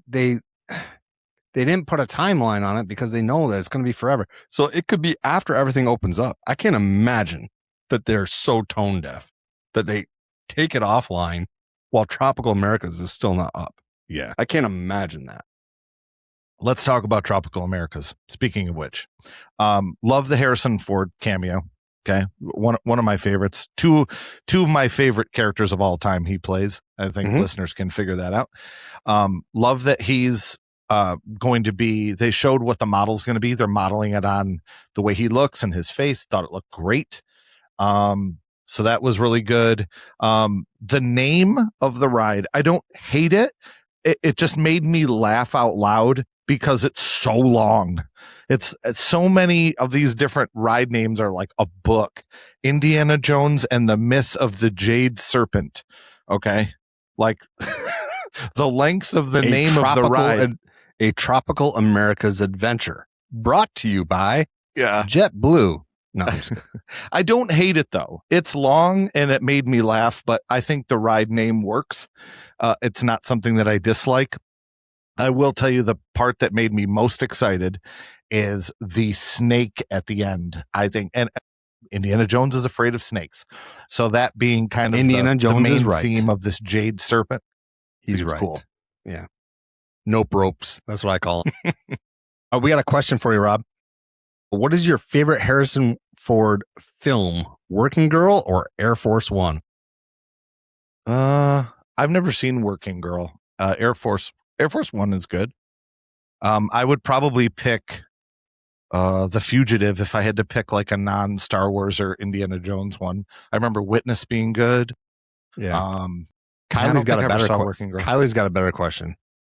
[SPEAKER 2] didn't put a timeline on it because they know that it's going to be forever. So it could be after everything opens up. I can't imagine that they're so tone deaf that they take it offline while Tropical Americas is still not up.
[SPEAKER 1] Yeah.
[SPEAKER 2] I can't imagine that.
[SPEAKER 1] Let's talk about Tropical Americas. Speaking of which, love the Harrison Ford cameo. Okay, one of my favorites. Two of my favorite characters of all time he plays. I think listeners can figure that out. Love that he's going to be. They showed what the model's going to be. They're modeling it on the way he looks and his face. Thought it looked great. So that was really good. The name of the ride, I don't hate it. It just made me laugh out loud because it's so long. It's so many of these different ride names are like a book. Indiana Jones and the Myth of the Jade Serpent. Okay. Like the length of the name of the ride.
[SPEAKER 2] A Tropical America's Adventure, brought to you by
[SPEAKER 1] Yeah.
[SPEAKER 2] JetBlue. No,
[SPEAKER 1] I don't hate it though. It's long and it made me laugh, but I think the ride name works. It's not something that I dislike. I will tell you the part that made me most excited is the snake at the end. I think, and Indiana Jones is afraid of snakes. So that being kind of
[SPEAKER 2] Indiana Jones
[SPEAKER 1] the main
[SPEAKER 2] is right.
[SPEAKER 1] theme of this jade serpent.
[SPEAKER 2] He's
[SPEAKER 1] right.
[SPEAKER 2] Cool. Yeah. Nope ropes. That's what I call it. We got a question for you, Rob. What is your favorite Harrison Ford film? Working Girl or Air Force One?
[SPEAKER 1] I've never seen Working Girl. Air Force One is good. I would probably pick The Fugitive if I had to pick like a non-Star Wars or Indiana Jones one. I remember Witness being good.
[SPEAKER 2] Yeah. Kylie's got a better
[SPEAKER 1] Working Girl.
[SPEAKER 2] Kylie's got a better question.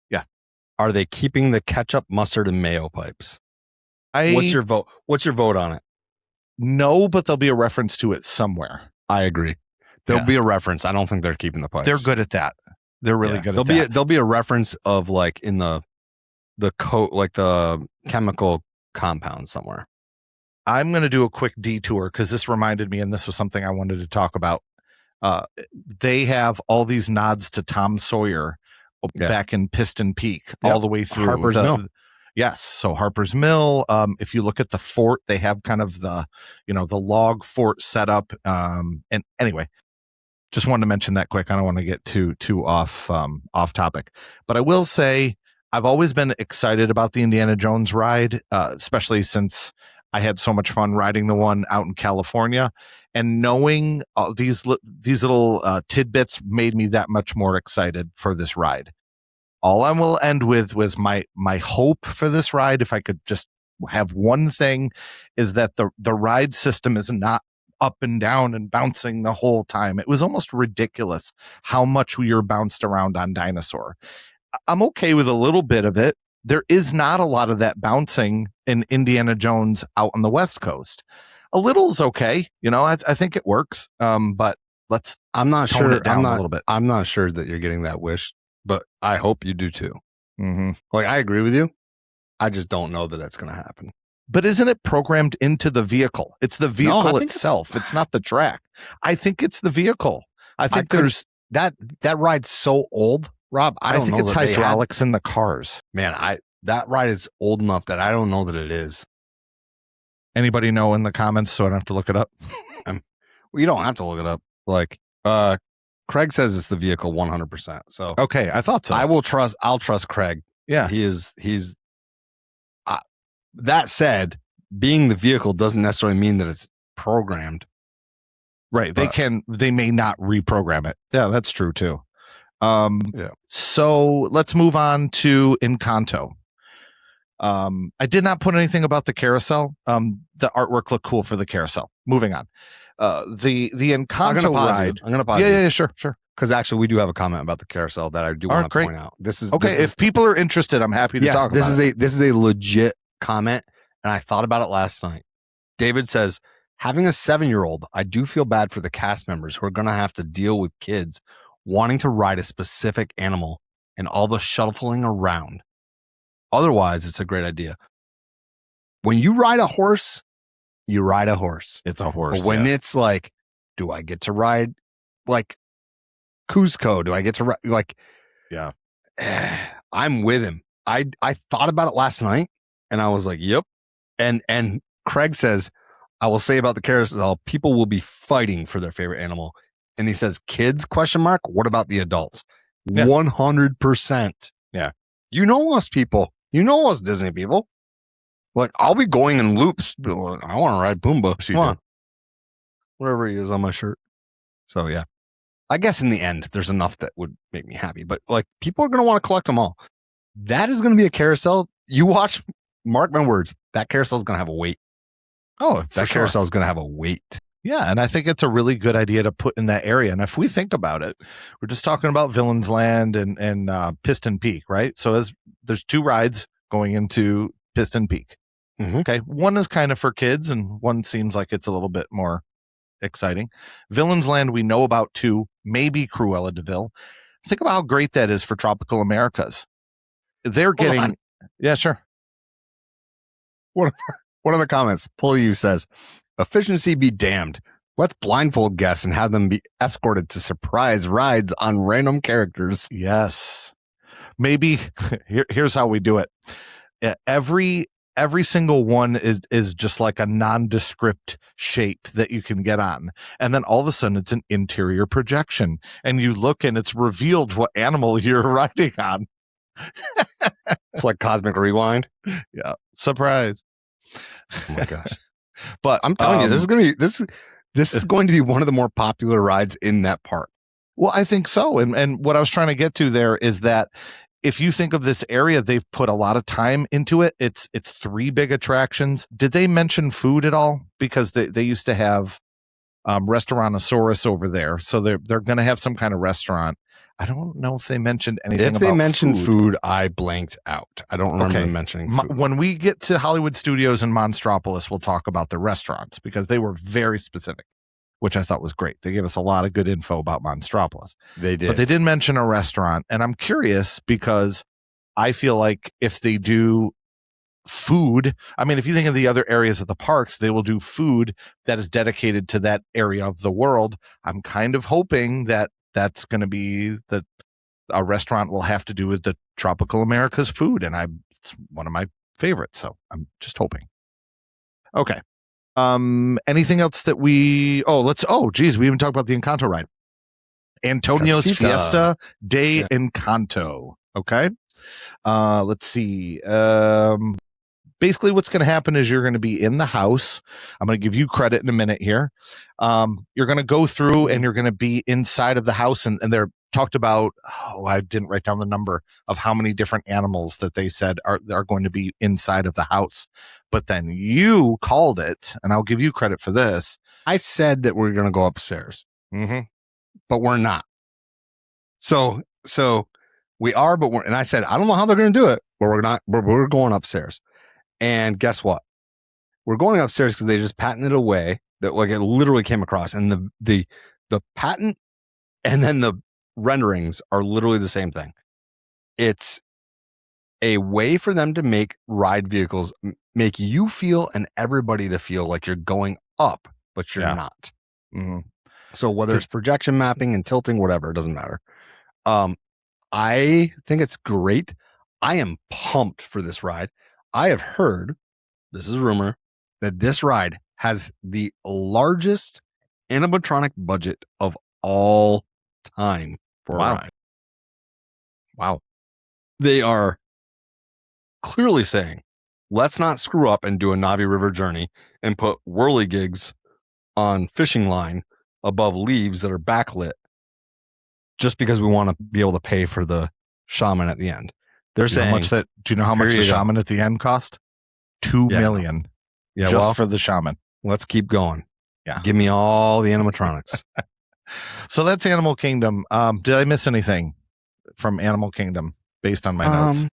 [SPEAKER 1] Yeah.
[SPEAKER 2] Are they keeping the ketchup, mustard, and mayo pipes? What's your vote? What's your vote on it?
[SPEAKER 1] No, but there'll be a reference to it somewhere.
[SPEAKER 2] I agree. There'll be a reference. I don't think they're keeping the pipes.
[SPEAKER 1] They're good at that. They're really good at that.
[SPEAKER 2] There'll be a reference of like in the coat, like the chemical compound somewhere.
[SPEAKER 1] I'm going to do a quick detour because this reminded me, and this was something I wanted to talk about. They have all these nods to Tom Sawyer back in Piston Peak, all the way through
[SPEAKER 2] Harper's Mill.
[SPEAKER 1] Yes. So Harper's Mill. If you look at the fort, they have kind of the log fort set up. And anyway, just wanted to mention that quick. I don't want to get too off topic, but I will say I've always been excited about the Indiana Jones ride, especially since I had so much fun riding the one out in California, and knowing these little tidbits made me that much more excited for this ride. All I will end with was my hope for this ride. If I could just have one thing, is that the ride system is not up and down and bouncing the whole time. It was almost ridiculous how much we were bounced around on Dinosaur. I'm okay with a little bit of it. There is not a lot of that bouncing in Indiana Jones out on the West Coast. A little is okay. I think it works. But
[SPEAKER 2] I'm not
[SPEAKER 1] tone
[SPEAKER 2] sure.
[SPEAKER 1] it down a little bit.
[SPEAKER 2] I'm not sure that you're getting that wish, but I hope you do too.
[SPEAKER 1] Mm-hmm.
[SPEAKER 2] Like, I agree with you. I just don't know that that's going to happen.
[SPEAKER 1] But isn't it programmed into the vehicle? It's the vehicle itself. It's not the track. I think it's the vehicle. I think there's
[SPEAKER 2] that ride's so old, Rob. I don't
[SPEAKER 1] think
[SPEAKER 2] know
[SPEAKER 1] it's hydraulics in the cars.
[SPEAKER 2] Man, that ride is old enough that I don't know that it is.
[SPEAKER 1] Anybody know in the comments so I don't have to look it up?
[SPEAKER 2] Well, you don't have to look it up. Like, Craig says it's the vehicle 100%. So
[SPEAKER 1] okay, I thought so.
[SPEAKER 2] I'll trust Craig.
[SPEAKER 1] Yeah,
[SPEAKER 2] he's. That said, being the vehicle doesn't necessarily mean that it's programmed.
[SPEAKER 1] Right. They may not reprogram it. Yeah, that's true too. So let's move on to Encanto. I did not put anything about the carousel. The artwork looked cool for the carousel. Moving on. The Encanto ride.
[SPEAKER 2] I'm gonna pause.
[SPEAKER 1] Yeah, sure.
[SPEAKER 2] Because actually, we do have a comment about the carousel that I do want to point out.
[SPEAKER 1] If people are interested, I'm happy to talk about it.
[SPEAKER 2] This is a legit comment, and I thought about it last night. David says, having a 7-year-old, I do feel bad for the cast members who are going to have to deal with kids wanting to ride a specific animal and all the shuffling around. Otherwise, it's a great idea. When you ride a horse, you ride a horse.
[SPEAKER 1] It's a horse.
[SPEAKER 2] But when it's like, do I get to ride like Cusco? Do I get to ride like,
[SPEAKER 1] yeah,
[SPEAKER 2] I'm with him. I thought about it last night and I was like, yep. And Craig says, I will say about the carousel, people will be fighting for their favorite animal. And he says, kids, ? What about the adults?
[SPEAKER 1] Yeah.
[SPEAKER 2] 100%.
[SPEAKER 1] Yeah.
[SPEAKER 2] You know us people. You know us Disney people. Like, I'll be going in loops. I want to ride Pumbaa. Come on. Whatever he is on my shirt. So, yeah. I guess in the end, there's enough that would make me happy. But, like, people are going to want to collect them all. That is going to be a carousel. You watch, mark my words, that carousel is going to have a weight.
[SPEAKER 1] Oh,
[SPEAKER 2] that carousel is going to have a weight.
[SPEAKER 1] Yeah, and I think it's a really good idea to put in that area. And if we think about it, we're just talking about Villains Land and Piston Peak, right? So there's 2 rides going into Piston Peak.
[SPEAKER 2] Mm-hmm.
[SPEAKER 1] Okay, one is kind of for kids, and one seems like it's a little bit more exciting. Villains Land, we know about 2, maybe Cruella de Vil. Think about how great that is for Tropical Americas. They're getting, yeah, sure.
[SPEAKER 2] One of the comments, Pull You says, efficiency be damned. Let's blindfold guests and have them be escorted to surprise rides on random characters.
[SPEAKER 1] Yes. Maybe here's how we do it. Every single one is just like a nondescript shape that you can get on. And then all of a sudden it's an interior projection. And you look and it's revealed what animal you're riding on.
[SPEAKER 2] It's like Cosmic Rewind.
[SPEAKER 1] Yeah. Surprise.
[SPEAKER 2] Oh my gosh.
[SPEAKER 1] But
[SPEAKER 2] I'm telling you, this is going to be one of the more popular rides in that park.
[SPEAKER 1] Well, I think so. And what I was trying to get to there is that if you think of this area, they've put a lot of time into it. It's 3 big attractions. Did they mention food at all? Because they used to have Restaurantosaurus over there. So they're going to have some kind of restaurant. I don't know if they mentioned anything about food.
[SPEAKER 2] If they mentioned food, I blanked out. I don't remember them mentioning food.
[SPEAKER 1] When we get to Hollywood Studios and Monstropolis, we'll talk about the restaurants because they were very specific, which I thought was great. They gave us a lot of good info about Monstropolis.
[SPEAKER 2] They did.
[SPEAKER 1] But they did mention a restaurant. And I'm curious because I feel like if they do food, I mean, if you think of the other areas of the parks, they will do food that is dedicated to that area of the world. I'm kind of hoping that that's going to be that a restaurant will have to do with the Tropical America's food. And it's one of my favorites. So I'm just hoping. Okay. Anything else that we geez, we even talked about the Encanto ride. Antonio's
[SPEAKER 2] Casita.
[SPEAKER 1] Fiesta de Encanto. Okay. Let's see. Basically what's going to happen is you're going to be in the house. I'm going to give you credit in a minute here. You're going to go through and you're going to be inside of the house and they're talked about, I didn't write down the number of how many different animals that they said are going to be inside of the house. But then you called it, and I'll give you credit for this.
[SPEAKER 2] I said that we're going to go upstairs, but we're not. So we are, but and I said, I don't know how they're going to do it, but we're not, we're going upstairs. And guess what? We're going upstairs because they just patented a way that like it literally came across, and the patent and then the renderings are literally the same thing. It's a way for them to make ride vehicles make you feel and everybody to feel like you're going up, but you're not.
[SPEAKER 1] Mm-hmm.
[SPEAKER 2] So whether it's projection mapping and tilting, whatever, it doesn't matter. I think it's great. I am pumped for this ride. I have heard, this is rumor, that this ride has the largest animatronic budget of all time for a ride.
[SPEAKER 1] Wow.
[SPEAKER 2] They are clearly saying, let's not screw up and do a Navi River journey and put whirligigs on fishing line above leaves that are backlit just because we want to be able to pay for the shaman at the end. They're saying,
[SPEAKER 1] do you know how much the shaman at the end cost? $2 million.
[SPEAKER 2] Yeah,
[SPEAKER 1] just for the shaman.
[SPEAKER 2] Let's keep going.
[SPEAKER 1] Yeah.
[SPEAKER 2] Give me all the animatronics.
[SPEAKER 1] So that's Animal Kingdom. Did I miss anything from Animal Kingdom based on my notes?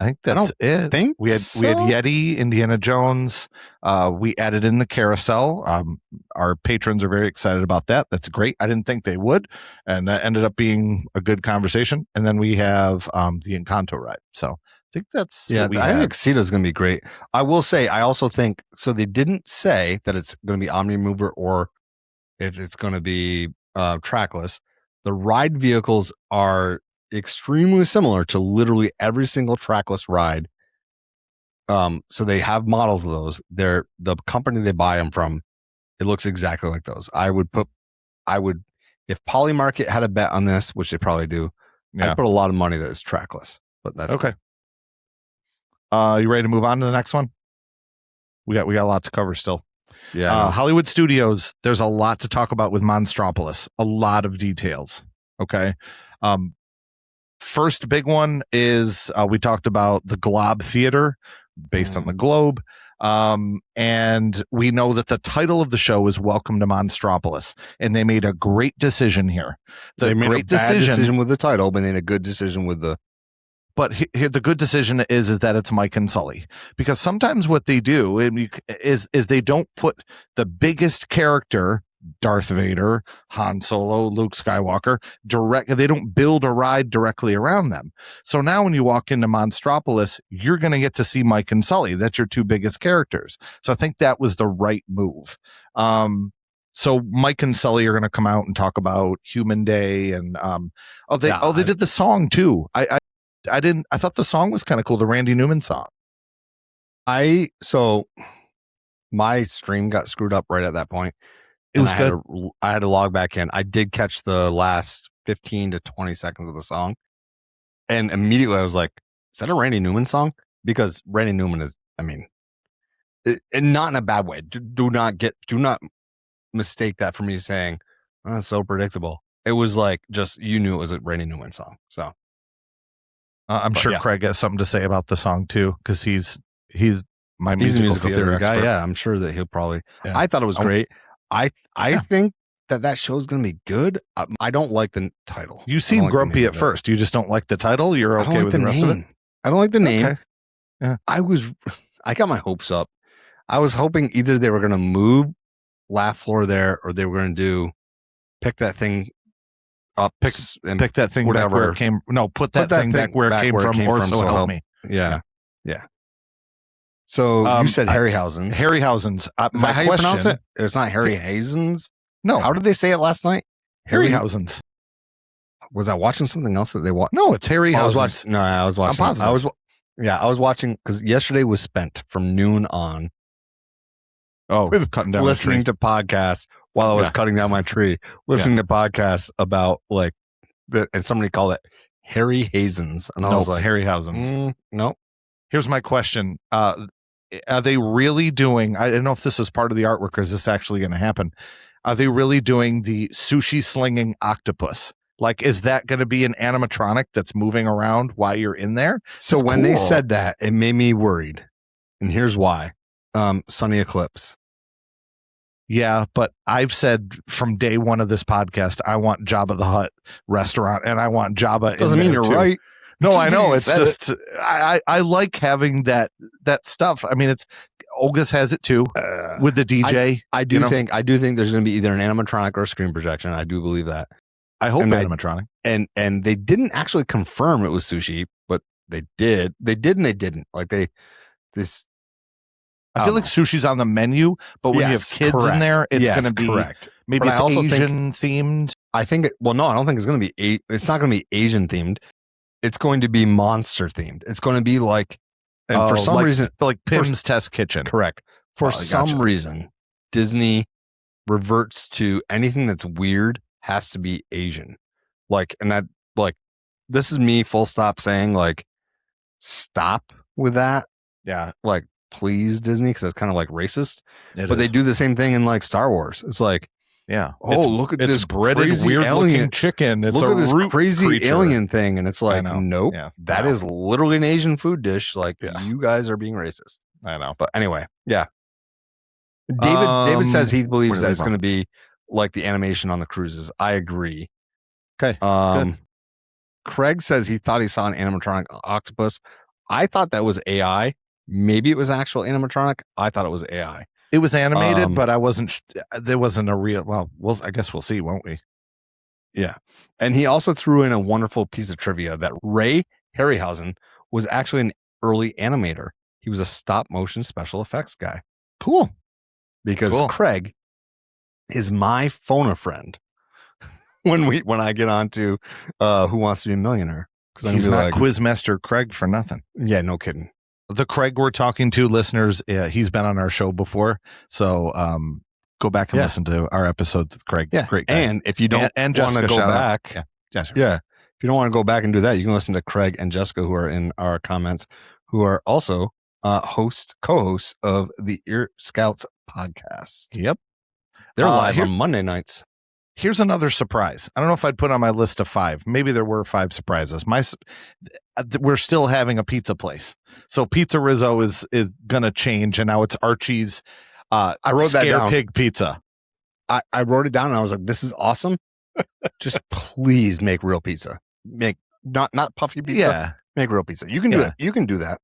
[SPEAKER 1] I think that's it. We had Yeti, Indiana Jones. We added in the carousel. Our patrons are very excited about that. That's great. I didn't think they would, and that ended up being a good conversation. And then we have the Encanto ride. So I think that's
[SPEAKER 2] I think Xena is going to be great. I will say, I also think so. They didn't say that it's going to be Omni Mover or if it's going to be trackless. The ride vehicles are extremely similar to literally every single trackless ride. So they have models of those. They're the company they buy them from. It looks exactly like those. I would if Polymarket had a bet on this, which they probably do. I'd put a lot of money that it's trackless. But that's
[SPEAKER 1] okay. You ready to move on to the next one? We got a lot to cover still.
[SPEAKER 2] Yeah.
[SPEAKER 1] Hollywood Studios, there's a lot to talk about with Monstropolis. A lot of details. Okay. First big one is we talked about the Glob Theater based on the globe. And we know that the title of the show is Welcome to Monstropolis. And they made a great decision here.
[SPEAKER 2] They made a bad decision with the title, but they made a good decision with the...
[SPEAKER 1] But here, the good decision is that it's Mike and Sully, because sometimes what they do is they don't put the biggest character, Darth Vader, Han Solo, Luke Skywalker, they don't build a ride directly around them. So now when you walk into Monstropolis, you're going to get to see Mike and Sully. That's your two biggest characters. So I think that was the right move. So Mike and Sully are going to come out and talk about Human Day, and they did the song too. I thought the song was kind of cool, the Randy Newman song.
[SPEAKER 2] So my stream got screwed up right at that point.
[SPEAKER 1] It was good.
[SPEAKER 2] I had to log back in. I did catch the last 15 to 20 seconds of the song. And immediately I was like, is that a Randy Newman song? Because Randy Newman is, and not in a bad way. Do not mistake that for me saying, oh, that's so predictable. It was like, just, you knew it was a Randy Newman song. So.
[SPEAKER 1] I'm sure Craig has something to say about the song too, because he's my musical theater
[SPEAKER 2] guy. Yeah, I'm sure that he'll probably. Yeah. I thought it was great. I think that show's going to be good. I don't like the title.
[SPEAKER 1] You seem grumpy at first. You just don't like the title. You're okay with the rest of it.
[SPEAKER 2] I don't like the name.
[SPEAKER 1] Okay. Yeah.
[SPEAKER 2] I got my hopes up. I was hoping either they were going to move Laugh Floor there, or they were going to pick that thing up,
[SPEAKER 1] pick that thing whatever. Back where it came. No, put that thing back where it came from. Or so help me.
[SPEAKER 2] Yeah. So you said Harryhausen's.
[SPEAKER 1] Harryhausen's.
[SPEAKER 2] Is that how you pronounce it? It's not Harryhausen's.
[SPEAKER 1] No.
[SPEAKER 2] How did they say it last night?
[SPEAKER 1] Harryhausen's.
[SPEAKER 2] Was I watching something else that they watched?
[SPEAKER 1] No, it's Harryhausen's.
[SPEAKER 2] I was watching.
[SPEAKER 1] I'm positive.
[SPEAKER 2] I was watching because yesterday was spent from noon on.
[SPEAKER 1] Oh, with cutting down
[SPEAKER 2] listening to podcasts while I was cutting down my tree, listening to podcasts about and somebody called it Harryhausen's, and I was like,
[SPEAKER 1] Harryhausen's.
[SPEAKER 2] No.
[SPEAKER 1] Here's my question: are they really doing? I don't know if this was part of the artwork, or is this actually going to happen? Are they really doing the sushi slinging octopus? Like, is that going to be an animatronic that's moving around while you're in there?
[SPEAKER 2] So that's when they said that, it made me worried, and here's why: Sunny Eclipse.
[SPEAKER 1] Yeah, but I've said from day one of this podcast, I want Jabba the Hutt restaurant, and I want Jabba.
[SPEAKER 2] Doesn't mean you're right.
[SPEAKER 1] No, I know. It's just I like having that stuff. I mean, it's Olga's has it too with the DJ.
[SPEAKER 2] I do think there's going to be either an animatronic or a screen projection. I do believe that.
[SPEAKER 1] I hope animatronic.
[SPEAKER 2] And they didn't actually confirm it was sushi, but they did. They did and they didn't.
[SPEAKER 1] I feel like sushi's on the menu, but when you have kids in there, it's going to be correct. Maybe it's Asian themed.
[SPEAKER 2] I think. No, I don't think it's going to be. It's not going to be Asian themed. It's going to be monster themed. It's going to be like, and for some reason,
[SPEAKER 1] like Pim's Test Kitchen.
[SPEAKER 2] Correct. For some reason, Disney reverts to anything that's weird has to be Asian. This is me full stop saying stop with that.
[SPEAKER 1] Yeah.
[SPEAKER 2] Please, Disney, because that's kind of racist. They do the same thing in Star Wars. It's look at this
[SPEAKER 1] breaded weird looking chicken. It's
[SPEAKER 2] look at this crazy
[SPEAKER 1] creature.
[SPEAKER 2] Alien thing, and it's nope. Yeah, that is literally an Asian food dish. You guys are being racist.
[SPEAKER 1] I know,
[SPEAKER 2] but anyway, yeah. David says he believes that it's going to be like the animation on the cruises. I agree.
[SPEAKER 1] Okay. Good.
[SPEAKER 2] Craig says he thought he saw an animatronic octopus. I thought that was AI. Maybe it was actual animatronic. I thought it was AI.
[SPEAKER 1] It was animated, but I wasn't. There wasn't a real. Well, I guess we'll see, won't we?
[SPEAKER 2] Yeah. And he also threw in a wonderful piece of trivia that Ray Harryhausen was actually an early animator. He was a stop motion special effects guy.
[SPEAKER 1] Cool.
[SPEAKER 2] Because Craig is my phone-a-friend when I get on to Who Wants to Be a Millionaire.
[SPEAKER 1] Because he's not like, Quizmaster Craig for nothing.
[SPEAKER 2] Yeah, no kidding.
[SPEAKER 1] The Craig we're talking to, listeners, he's been on our show before. So go back and listen to our episode with Craig.
[SPEAKER 2] Yeah.
[SPEAKER 1] Great guy.
[SPEAKER 2] And if you don't want to go back, if you don't want to go back and do that, you can listen to Craig and Jessica, who are in our comments, who are also co-hosts of the Ear Scouts podcast.
[SPEAKER 1] Yep.
[SPEAKER 2] They're live on Monday nights.
[SPEAKER 1] Here's another surprise. I don't know if I'd put on my list of 5. Maybe there were 5 surprises. We're still having a pizza place. So Pizza Rizzo is going to change, and now it's Archie's
[SPEAKER 2] I wrote that down.
[SPEAKER 1] Pig Pizza.
[SPEAKER 2] I wrote it down, and I was like, this is awesome. Just please make real pizza. Make not puffy pizza.
[SPEAKER 1] Yeah.
[SPEAKER 2] Make real pizza. You can do it. You can do that.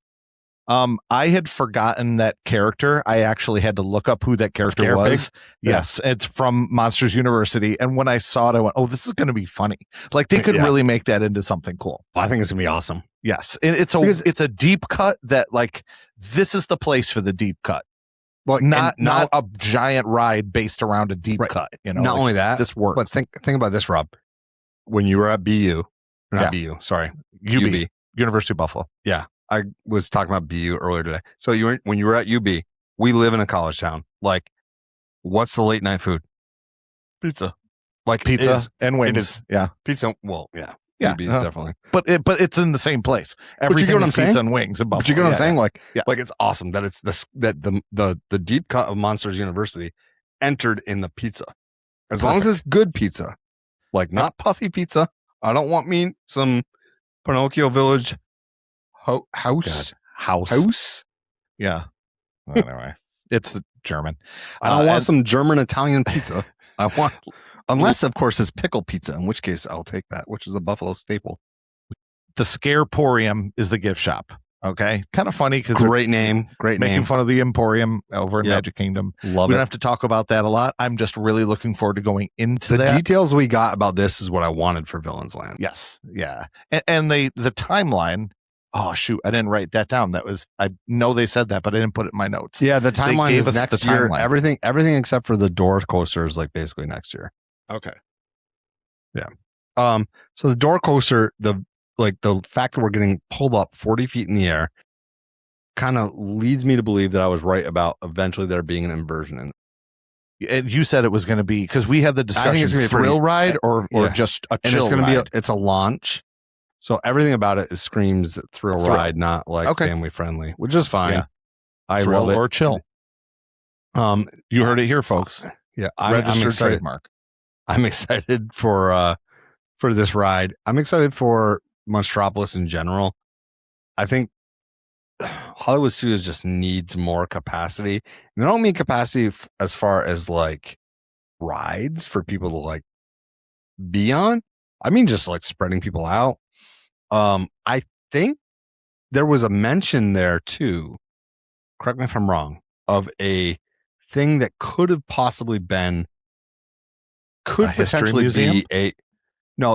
[SPEAKER 1] I had forgotten that character. I actually had to look up who that character was. Yes, it's from Monsters University. And when I saw it, I went, "Oh, this is going to be funny. Like they could really make that into something cool."
[SPEAKER 2] I think it's going to be awesome.
[SPEAKER 1] Yes, it's a deep cut that like this is the place for the deep cut. Well, not a giant ride based around a deep cut. You know,
[SPEAKER 2] not only that,
[SPEAKER 1] this works.
[SPEAKER 2] But think about this, Rob. When you were at BU, sorry,
[SPEAKER 1] UB, University of Buffalo.
[SPEAKER 2] Yeah. I was talking about BU earlier today. So when you were at UB, we live in a college town. Like, what's the late night food? Pizza. Like
[SPEAKER 1] pizza and wings. Yeah.
[SPEAKER 2] Pizza. Well, yeah.
[SPEAKER 1] Yeah.
[SPEAKER 2] UB is definitely.
[SPEAKER 1] But it's in the same place. Everything is pizza and wings in Buffalo.
[SPEAKER 2] But you get what I'm saying? Like it's awesome that it's the deep cut of Monsters University entered in the pizza. As long as it's good pizza. Like not puffy pizza. I don't want some Pinocchio Village house.
[SPEAKER 1] Yeah. Anyway, it's the German.
[SPEAKER 2] I don't want some German Italian pizza. I want, unless of course it's pickle pizza, in which case I'll take that, which is a Buffalo staple.
[SPEAKER 1] The Scareporium is the gift shop. Okay, kind of funny because
[SPEAKER 2] great name,
[SPEAKER 1] making fun of the Emporium over in Magic Kingdom.
[SPEAKER 2] Love
[SPEAKER 1] we
[SPEAKER 2] it.
[SPEAKER 1] don't have to talk about that a lot. I'm just really looking forward to going into
[SPEAKER 2] the details we got about this is what I wanted for Villains Land.
[SPEAKER 1] Yes, yeah, and the timeline. Oh shoot! I didn't write that down. I know they said that, but I didn't put it in my notes.
[SPEAKER 2] Yeah, the timeline is next year. Everything except for the door coaster is like basically next year.
[SPEAKER 1] Okay.
[SPEAKER 2] Yeah. So the door coaster, the fact that we're getting pulled up 40 feet in the air, kind of leads me to believe that I was right about eventually there being an inversion in.
[SPEAKER 1] And you said it was going to be because we had the discussion. I think it's going to be a thrill ride or just a chill
[SPEAKER 2] and it's
[SPEAKER 1] ride.
[SPEAKER 2] It's a launch. So everything about it thrill ride, not like family friendly, which is fine.
[SPEAKER 1] Yeah.
[SPEAKER 2] I
[SPEAKER 1] thrill
[SPEAKER 2] love it.
[SPEAKER 1] Or chill. You heard it here, folks.
[SPEAKER 2] Yeah,
[SPEAKER 1] registered
[SPEAKER 2] I'm excited.
[SPEAKER 1] Trademark.
[SPEAKER 2] I'm excited for this ride. I'm excited for Monstropolis in general. I think Hollywood Studios just needs more capacity. And I don't mean capacity as far as like rides for people to like be on. I mean just like spreading people out. I think there was a mention there too, correct me if I'm wrong, of a thing that could have possibly been potentially be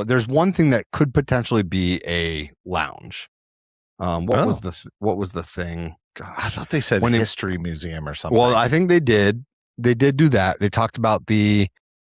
[SPEAKER 2] there's one thing that could potentially be a lounge. What was the thing?
[SPEAKER 1] God, I thought they said history museum or something.
[SPEAKER 2] Well, I think they did do that. They talked about the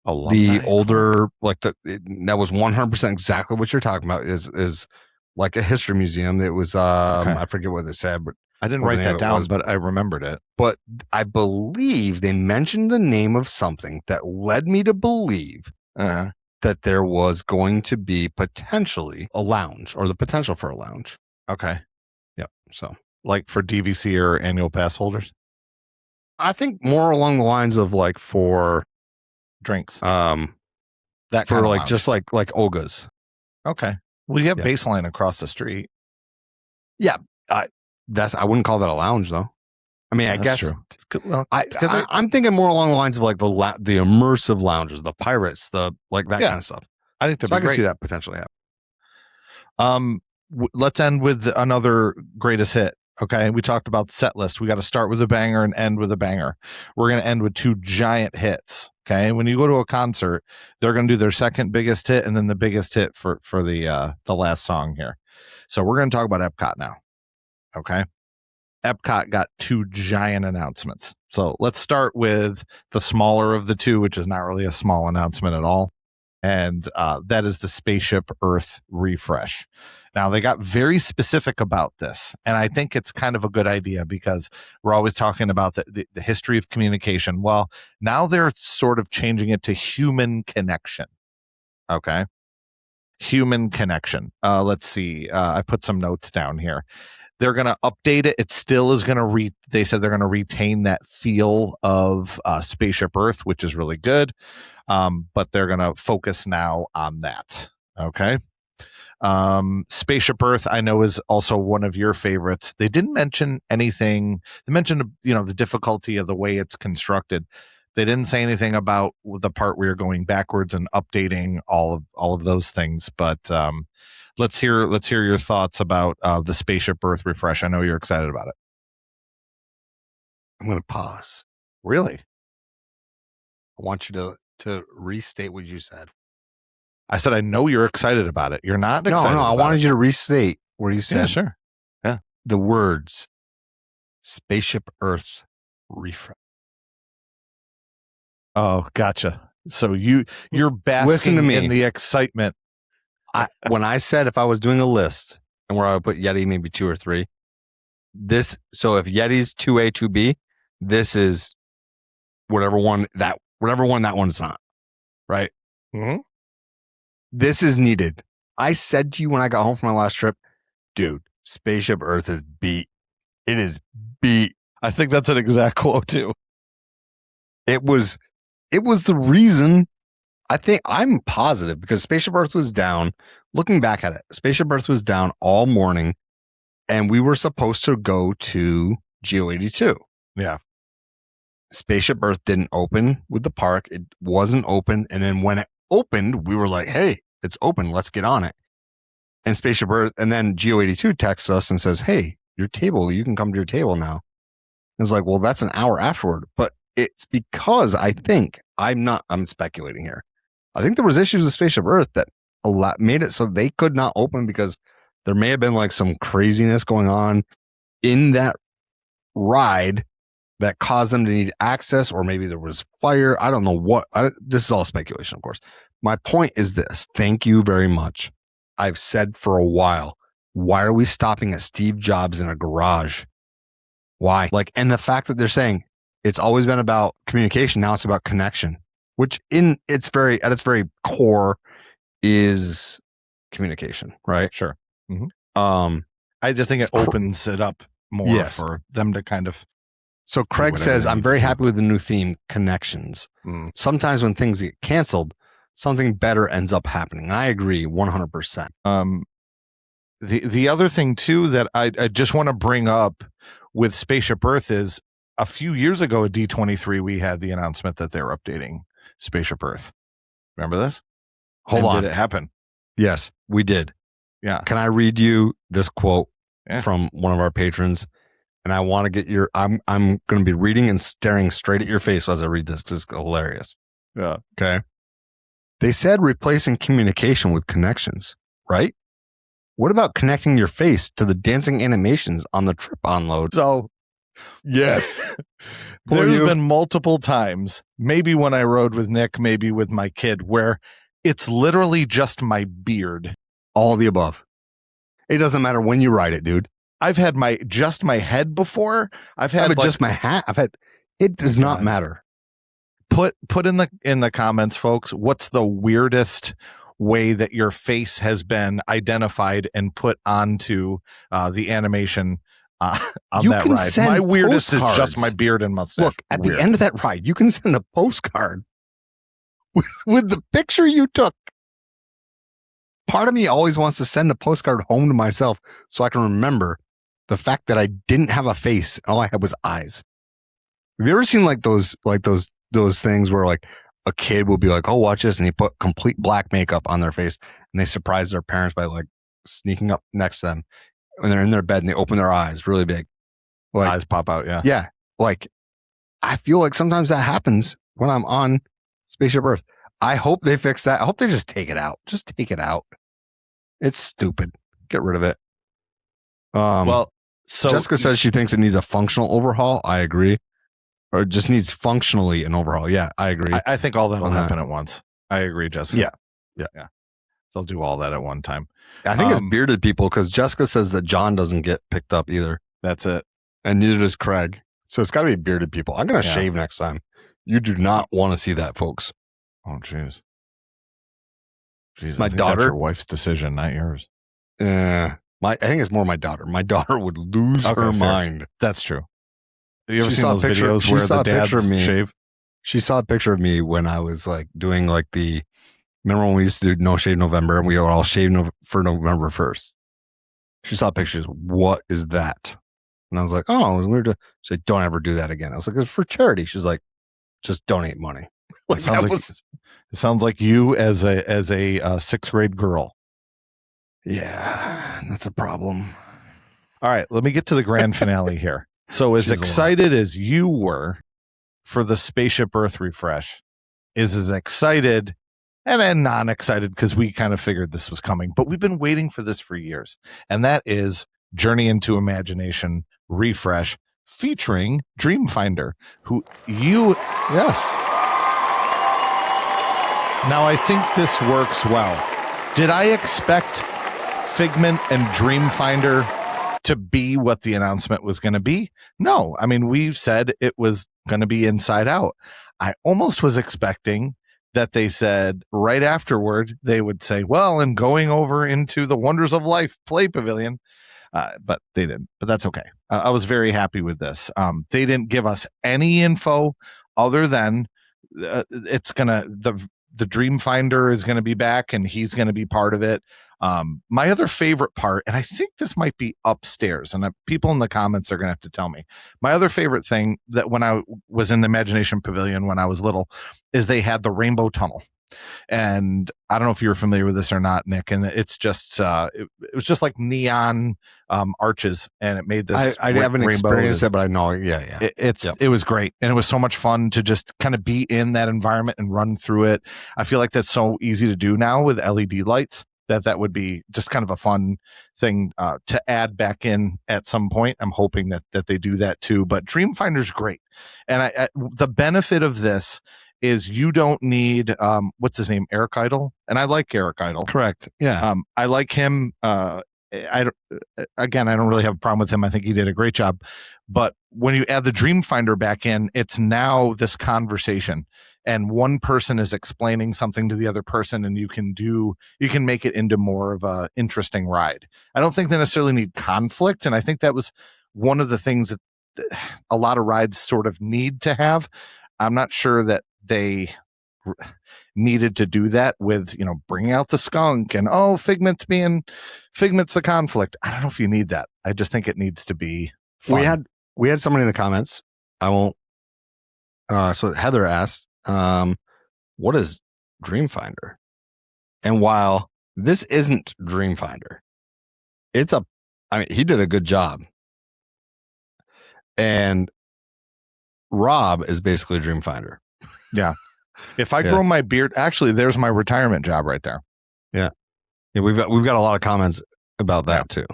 [SPEAKER 2] older, like that was 100% exactly what you're talking about is like a history museum. It was I forget what they said, but
[SPEAKER 1] I didn't write that down, but I remembered it.
[SPEAKER 2] But I believe they mentioned the name of something that led me to believe that there was going to be potentially a lounge or the potential for a lounge.
[SPEAKER 1] Okay.
[SPEAKER 2] Yep. So
[SPEAKER 1] like for DVC or annual pass holders?
[SPEAKER 2] I think more along the lines of like for
[SPEAKER 1] drinks.
[SPEAKER 2] That for like lounge. Just like Olga's.
[SPEAKER 1] Okay. We have Baseline across the street.
[SPEAKER 2] Yeah. I wouldn't call that a lounge though. I mean, I guess
[SPEAKER 1] true. Well,
[SPEAKER 2] I'm thinking more along the lines of like the immersive lounges, the pirates, the like that kind of stuff.
[SPEAKER 1] I think
[SPEAKER 2] I can see that potentially happen.
[SPEAKER 1] let's end with another greatest hit. Okay, we talked about the set list. We got to start with a banger and end with a banger. We're going to end with two giant hits. Okay, when you go to a concert, they're going to do their second biggest hit and then the biggest hit for the last song here. So we're going to talk about Epcot now. Okay, Epcot got two giant announcements. So let's start with the smaller of the two, which is not really a small announcement at all. And that is the Spaceship Earth refresh. Now, they got very specific about this, and I think it's kind of a good idea because we're always talking about the history of communication. Well, now they're sort of changing it to human connection. Okay? Human connection. Let's see. I put some notes down here. They're going to update it. It still is going to they said they're going to retain that feel of Spaceship Earth, which is really good. But they're going to focus now on that. Okay. Spaceship Earth, I know, is also one of your favorites. They didn't mention anything. They mentioned, the difficulty of the way it's constructed. They didn't say anything about the part where you're going backwards and updating all of those things. But let's hear your thoughts about the Spaceship Earth refresh. I know you're excited about it.
[SPEAKER 2] I'm going to pause.
[SPEAKER 1] Really?
[SPEAKER 2] I want you to restate what you said.
[SPEAKER 1] I said, I know you're excited about it. You're not excited.
[SPEAKER 2] No, I wanted you to restate where you said,
[SPEAKER 1] yeah, sure. Yeah.
[SPEAKER 2] The words Spaceship Earth refresh.
[SPEAKER 1] Oh, gotcha. So you're basking
[SPEAKER 2] Listen to me.
[SPEAKER 1] in the excitement.
[SPEAKER 2] When I said if I was doing a list and where I would put Yeti maybe 2 or 3, so if Yeti's 2A, 2B, this is whatever one that one's not. Right?
[SPEAKER 1] Mm-hmm.
[SPEAKER 2] This is needed. I said to you when I got home from my last trip, dude, Spaceship Earth is beat. It is beat.
[SPEAKER 1] I think that's an exact quote too.
[SPEAKER 2] It was the reason. I think I'm positive because Spaceship Earth was down. Looking back at it, Spaceship Earth was down all morning, and we were supposed to go to Geo82.
[SPEAKER 1] Yeah.
[SPEAKER 2] Spaceship Earth didn't open with the park. It wasn't open. And then when it opened, we were like, hey, it's open. Let's get on it. And Spaceship Earth, and then Geo82 texts us and says, hey, your table, you can come to your table now. And it's like, well, that's an hour afterward. But it's because I think I'm speculating here. I think there was issues with Spaceship Earth that made it so they could not open because there may have been like some craziness going on in that ride that caused them to need access, or maybe there was fire. I don't know what. This is all speculation, of course. My point is this. Thank you very much. I've said for a while, why are we stopping at Steve Jobs in a garage? Why? And the fact that they're saying it's always been about communication, now it's about connection, which at its very core is communication, right?
[SPEAKER 1] Sure. Mm-hmm. I just think it opens it up more for them to kind of.
[SPEAKER 2] So Craig says, I'm very happy with the new theme, connections. Mm. Sometimes when things get canceled, something better ends up happening. And I agree 100%.
[SPEAKER 1] The other thing, too, that I just want to bring up with Spaceship Earth is a few years ago at D23, we had the announcement that they're updating Spaceship Earth. Remember this?
[SPEAKER 2] Hold on.
[SPEAKER 1] Did it happen?
[SPEAKER 2] Yes, we did.
[SPEAKER 1] Yeah.
[SPEAKER 2] Can I read you this quote from one of our patrons? And I want to get I'm going to be reading and staring straight at your face as I read this because it's hilarious.
[SPEAKER 1] Yeah.
[SPEAKER 2] Okay. They said replacing communication with connections, right? What about connecting your face to the dancing animations on the trip onload?
[SPEAKER 1] So, yes. There's been multiple times, maybe when I rode with Nick, maybe with my kid, where it's literally just my beard.
[SPEAKER 2] All the above. It doesn't matter when you ride it, dude.
[SPEAKER 1] I've had my head before. I've had
[SPEAKER 2] just my hat. It does not matter.
[SPEAKER 1] Put in the comments, folks, what's the weirdest way that your face has been identified and put onto the animation on that ride? My weirdest is just my beard and mustache.
[SPEAKER 2] Look, at the end of that ride, you can send a postcard with the picture you took. Part of me always wants to send a postcard home to myself so I can remember the fact that I didn't have a face. All I had was eyes. Have you ever seen those things where like a kid will be like, oh, watch this. And he put complete black makeup on their face and they surprise their parents by like sneaking up next to them when they're in their bed and they open their eyes really big. Like,
[SPEAKER 1] eyes pop out. Yeah.
[SPEAKER 2] yeah. Like, I feel like sometimes that happens when I'm on Spaceship Earth. I hope they fix that. I hope they just take it out. Just take it out. It's stupid. Get rid of it.
[SPEAKER 1] Well, so
[SPEAKER 2] Jessica says she thinks it needs a functional overhaul. I agree. Or it just needs functionally an overhaul. Yeah, I agree.
[SPEAKER 1] I think all that'll
[SPEAKER 2] on that.
[SPEAKER 1] happen at once. I agree, Jessica.
[SPEAKER 2] Yeah.
[SPEAKER 1] They'll do all that at one time.
[SPEAKER 2] I think it's bearded people because Jessica says that John doesn't get picked up either.
[SPEAKER 1] That's it.
[SPEAKER 2] And neither does Craig. So it's got to be bearded people. I'm going to shave next time. You do not want to see that, folks.
[SPEAKER 1] Oh, jeez. Jeez,
[SPEAKER 2] My daughter.
[SPEAKER 1] That's your wife's decision, not yours.
[SPEAKER 2] I think it's more my daughter. My daughter would lose her mind.
[SPEAKER 1] That's true. Have you ever
[SPEAKER 2] She
[SPEAKER 1] seen
[SPEAKER 2] saw a
[SPEAKER 1] those
[SPEAKER 2] picture-
[SPEAKER 1] videos
[SPEAKER 2] she
[SPEAKER 1] where
[SPEAKER 2] saw
[SPEAKER 1] the
[SPEAKER 2] a picture
[SPEAKER 1] dads
[SPEAKER 2] of me.
[SPEAKER 1] shave?
[SPEAKER 2] She saw a picture of me when I was like doing like remember when we used to do No Shave November and we were all shaved for November 1st? She saw pictures. What is that? And I was like, oh, it was weird. She's like, don't ever do that again. I was like, it's for charity. She's like, just donate money. Like,
[SPEAKER 1] It sounds like you as a sixth grade girl.
[SPEAKER 2] yeah, that's a problem.
[SPEAKER 1] All right, let me get to the grand finale here. So as
[SPEAKER 2] She's
[SPEAKER 1] excited as you were for the Spaceship Earth refresh is as excited and then non-excited because we kind of figured this was coming, but we've been waiting for this for years. And that is Journey into Imagination refresh featuring Dreamfinder, who yes. Now I think this works well. Did I expect Figment and Dreamfinder to be what the announcement was going to be? No. I mean, we've said it was going to be Inside Out. I almost was expecting that they said right afterward, they would say, well, and going over into the Wonders of Life Play Pavilion. But they didn't. But that's okay. I was very happy with this. They didn't give us any info other than it's going to, the Dreamfinder is going to be back and he's going to be part of it. My other favorite part, and I think this might be upstairs, and people in the comments are going to have to tell me. My other favorite thing that when I was in the Imagination Pavilion when I was little is they had the rainbow tunnel. And I don't know if you're familiar with this or not, Nick. And it's just it was just like neon arches, and it made this.
[SPEAKER 2] I haven't experienced it, but I know. Yeah.
[SPEAKER 1] It was great, and it was so much fun to just kind of be in that environment and run through it. I feel like that's so easy to do now with LED lights. That would be just kind of a fun thing to add back in at some point. I'm hoping that they do that too. But Dreamfinder's great, and the benefit of this is you don't need what's his name, Eric Idle, and I like Eric Idle.
[SPEAKER 2] Correct. Yeah.
[SPEAKER 1] I like him. I don't really have a problem with him. I think he did a great job. But when you add the Dreamfinder back in, it's now this conversation, and one person is explaining something to the other person, and you can make it into more of a interesting ride. I don't think they necessarily need conflict, and I think that was one of the things that a lot of rides sort of need to have. I'm not sure that they needed to do that with, bringing out the skunk and Figment's the conflict. I don't know if you need that. I just think it needs to be fun.
[SPEAKER 2] We had somebody in the comments. I won't. So Heather asked, "What is Dreamfinder?" And while this isn't Dreamfinder, he did a good job. And Rob is basically Dreamfinder.
[SPEAKER 1] Yeah. If I grow my beard, actually, there's my retirement job right there.
[SPEAKER 2] Yeah. We've got a lot of comments about that too.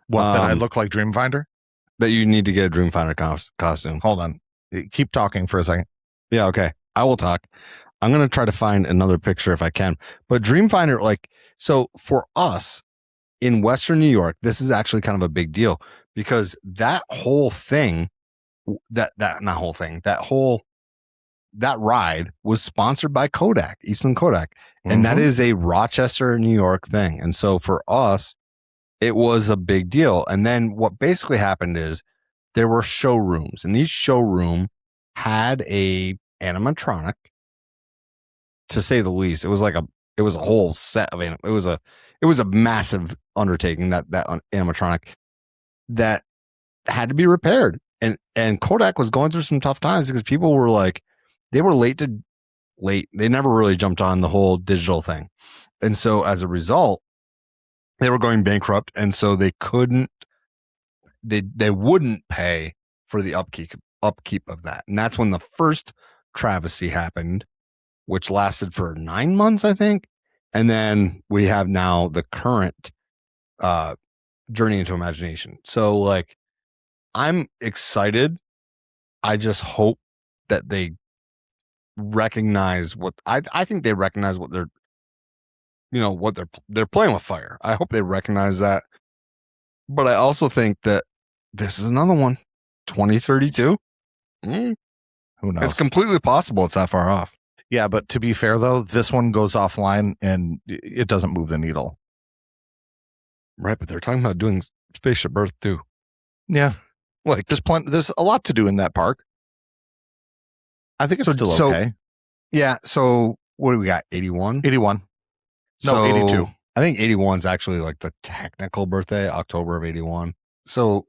[SPEAKER 1] What, that I look like Dreamfinder?
[SPEAKER 2] That you need to get a Dreamfinder costume.
[SPEAKER 1] Hold on. Keep talking for a second.
[SPEAKER 2] Yeah, okay. I will talk. I'm going to try to find another picture if I can. But Dreamfinder, so for us in Western New York, this is actually kind of a big deal because that whole thing, that ride was sponsored by Kodak, Eastman Kodak. And that is a Rochester, New York thing. And so for us, it was a big deal. And then what basically happened is there were showrooms, and each showroom had a animatronic, to say the least. It was a whole set of it was a massive undertaking, that animatronic that had to be repaired. And Kodak was going through some tough times because people were they were late. They never really jumped on the whole digital thing. And so as a result, they were going bankrupt, and so they couldn't. They wouldn't pay for the upkeep of that, and that's when the first travesty happened, which lasted for 9 months, I think, and then we have now the current Journey into Imagination. So, like, I'm excited. I just hope that they recognize what I think they recognize what they're, what they're playing with fire. I hope they recognize that. But I also think that this is another one, 2032.
[SPEAKER 1] Who knows?
[SPEAKER 2] It's completely possible it's that far off.
[SPEAKER 1] Yeah, but to be fair though, this one goes offline and it doesn't move the needle.
[SPEAKER 2] Right, but they're talking about doing Spaceship Earth too.
[SPEAKER 1] Yeah, like there's a lot to do in that park. I think it's still okay.
[SPEAKER 2] Yeah. So what do we got? 81?
[SPEAKER 1] 81. No, 82.
[SPEAKER 2] I think 81 is actually like the technical birthday, October of 81. So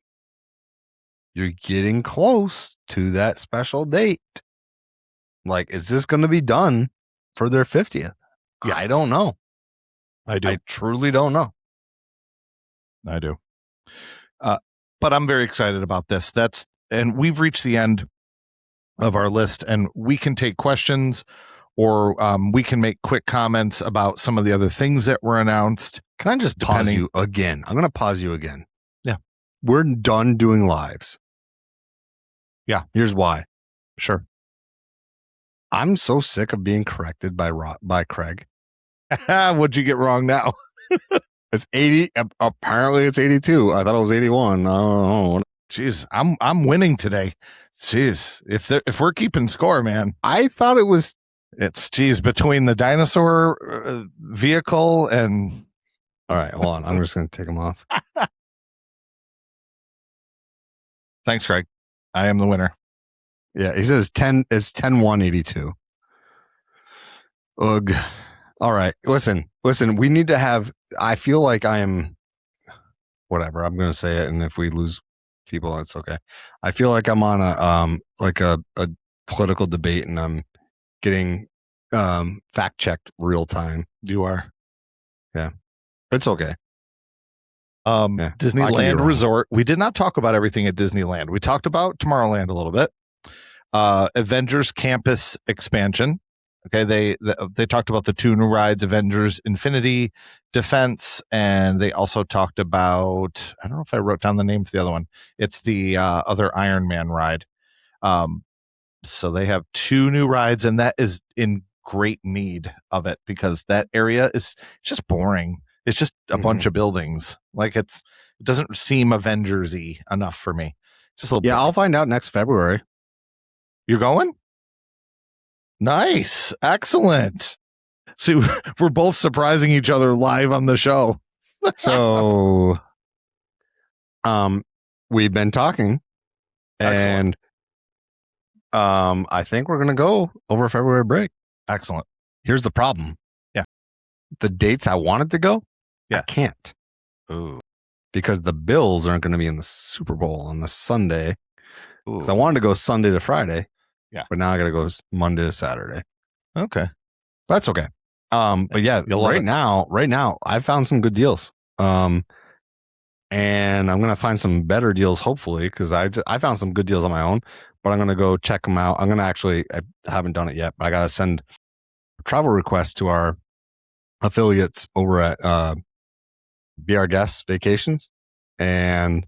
[SPEAKER 2] you're getting close to that special date. Like, is this going to be done for their 50th? Yeah. I don't know.
[SPEAKER 1] I do.
[SPEAKER 2] I truly don't know.
[SPEAKER 1] I do. But I'm very excited about this. And we've reached the end of our list, and we can take questions or we can make quick comments about some of the other things that were announced.
[SPEAKER 2] Can I just pause you again? I'm going to pause you again.
[SPEAKER 1] Yeah.
[SPEAKER 2] We're done doing lives.
[SPEAKER 1] Yeah.
[SPEAKER 2] Here's why.
[SPEAKER 1] Sure.
[SPEAKER 2] I'm so sick of being corrected by Craig.
[SPEAKER 1] What'd you get wrong now?
[SPEAKER 2] It's 80. Apparently it's 82. I thought it was 81. Oh,
[SPEAKER 1] jeez, I'm winning today. Jeez, if we're keeping score, man.
[SPEAKER 2] I thought it was.
[SPEAKER 1] It's between the dinosaur vehicle and.
[SPEAKER 2] All right, hold on. I'm just going to take them off.
[SPEAKER 1] Thanks, Craig. I am the winner.
[SPEAKER 2] Yeah, he says 10 is 10-1-82. Ugh. All right. Listen, we need to have, I feel like I am, whatever, I'm going to say it. And if we lose people, it's okay. I feel like I'm on a political debate and I'm getting fact checked real time.
[SPEAKER 1] You are.
[SPEAKER 2] Yeah. It's okay.
[SPEAKER 1] Disneyland Resort. We did not talk about everything at Disneyland. We talked about Tomorrowland a little bit. Avengers Campus expansion. Okay, they talked about the 2 new rides, Avengers Infinity, Defense, and they also talked about, I don't know if I wrote down the name for the other one. It's the other Iron Man ride. So they have 2 new rides, and that is in great need of it because that area is just boring. It's just a bunch of buildings. Like it doesn't seem Avengers-y enough for me. It's just a little.
[SPEAKER 2] Yeah, I'll find out next February.
[SPEAKER 1] You're going? Nice. Excellent. See, we're both surprising each other live on the show.
[SPEAKER 2] So, we've been talking.
[SPEAKER 1] Excellent.
[SPEAKER 2] And I think we're going to go over February break.
[SPEAKER 1] Excellent.
[SPEAKER 2] Here's the problem.
[SPEAKER 1] Yeah.
[SPEAKER 2] The dates I wanted to go,
[SPEAKER 1] yeah.
[SPEAKER 2] I can't.
[SPEAKER 1] Ooh.
[SPEAKER 2] Because the Bills aren't going to be in the Super Bowl on the Sunday. Because I wanted to go Sunday to Friday.
[SPEAKER 1] Yeah.
[SPEAKER 2] But now I got to go Monday to Saturday.
[SPEAKER 1] Okay.
[SPEAKER 2] That's okay. But yeah, right now, I found some good deals. And I'm going to find some better deals, hopefully, because I found some good deals on my own, but I'm going to go check them out. I'm going to I haven't done it yet, but I got to send travel requests to our affiliates over at Be Our Guests Vacations and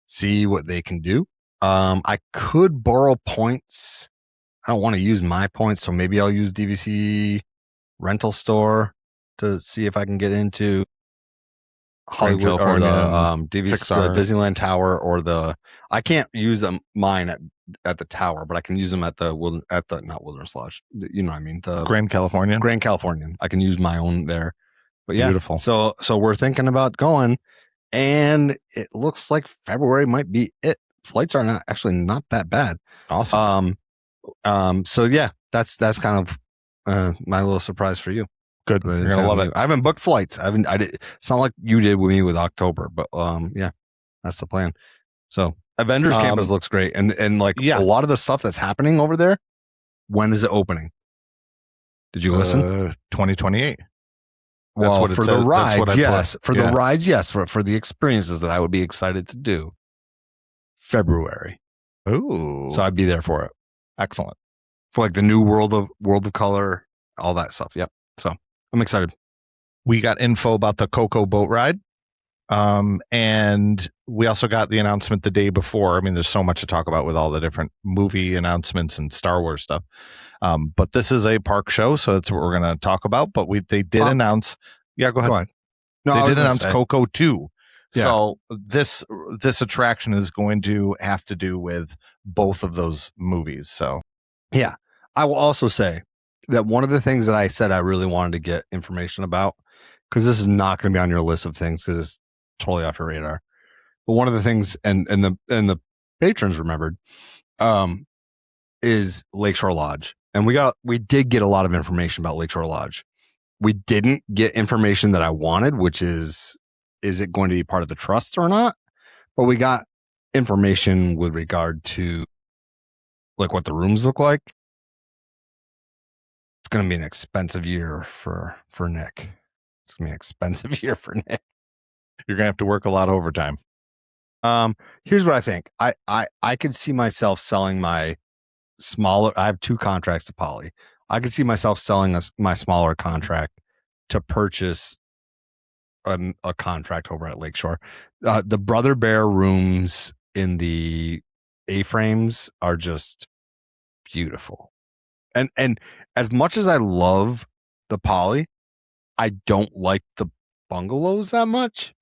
[SPEAKER 2] see what they can do. I could borrow points. I don't want to use my points, so maybe I'll use DVC rental store to see if I can get into Hollywood or the Disneyland Tower or I can't use mine at the tower, but I can use them at not Wilderness Lodge. You know what I mean? The
[SPEAKER 1] Grand Californian.
[SPEAKER 2] I can use my own there. But yeah,
[SPEAKER 1] beautiful.
[SPEAKER 2] So we're thinking about going, and it looks like February might be it. Flights are not that bad.
[SPEAKER 1] Awesome.
[SPEAKER 2] So yeah, that's kind of my little surprise for you.
[SPEAKER 1] Good. You're gonna love it.
[SPEAKER 2] I haven't booked flights. It's not like you did with me with October, but yeah, that's the plan. So Avengers Campus looks great, and like a lot of the stuff that's happening over there. When is it opening? Did you listen?
[SPEAKER 1] 2028.
[SPEAKER 2] Well,
[SPEAKER 1] what it
[SPEAKER 2] for
[SPEAKER 1] says.
[SPEAKER 2] the
[SPEAKER 1] That's what
[SPEAKER 2] rides,
[SPEAKER 1] I
[SPEAKER 2] yes.
[SPEAKER 1] put.
[SPEAKER 2] For
[SPEAKER 1] Yeah.
[SPEAKER 2] the rides, yes. For the experiences that I would be excited to do, February.
[SPEAKER 1] Ooh.
[SPEAKER 2] So I'd be there for it.
[SPEAKER 1] Excellent.
[SPEAKER 2] For like the new World of Color, all that stuff. Yep. So I'm excited.
[SPEAKER 1] We got info about the Coco boat ride. And we also got the announcement the day before. I mean, there's so much to talk about with all the different movie announcements and Star Wars stuff. But this is a park show, so that's what we're going to talk about. But they did announce. Yeah, go ahead.
[SPEAKER 2] No,
[SPEAKER 1] they did announce Coco 2.
[SPEAKER 2] Yeah.
[SPEAKER 1] So this attraction is going to have to do with both of those movies. So
[SPEAKER 2] yeah, I will also say that one of the things that I said I really wanted to get information about, because this is not going to be on your list of things because it's totally off your radar. But one of the things, and the patrons remembered, is Lakeshore Lodge, and we did get a lot of information about Lakeshore Lodge. We didn't get information that I wanted, which is it going to be part of the trust or not? But we got information with regard to like what the rooms look like. It's going to be an expensive year for Nick. It's going to be an expensive year for Nick.
[SPEAKER 1] You're going to have to work a lot of overtime.
[SPEAKER 2] Here's what I think. I could see myself selling my smaller. I have 2 contracts to Poly. I could see myself selling my smaller contract to purchase a contract over at Lakeshore. The Brother Bear rooms in the A-frames are just beautiful. And as much as I love the Poly, I don't like the bungalows that much.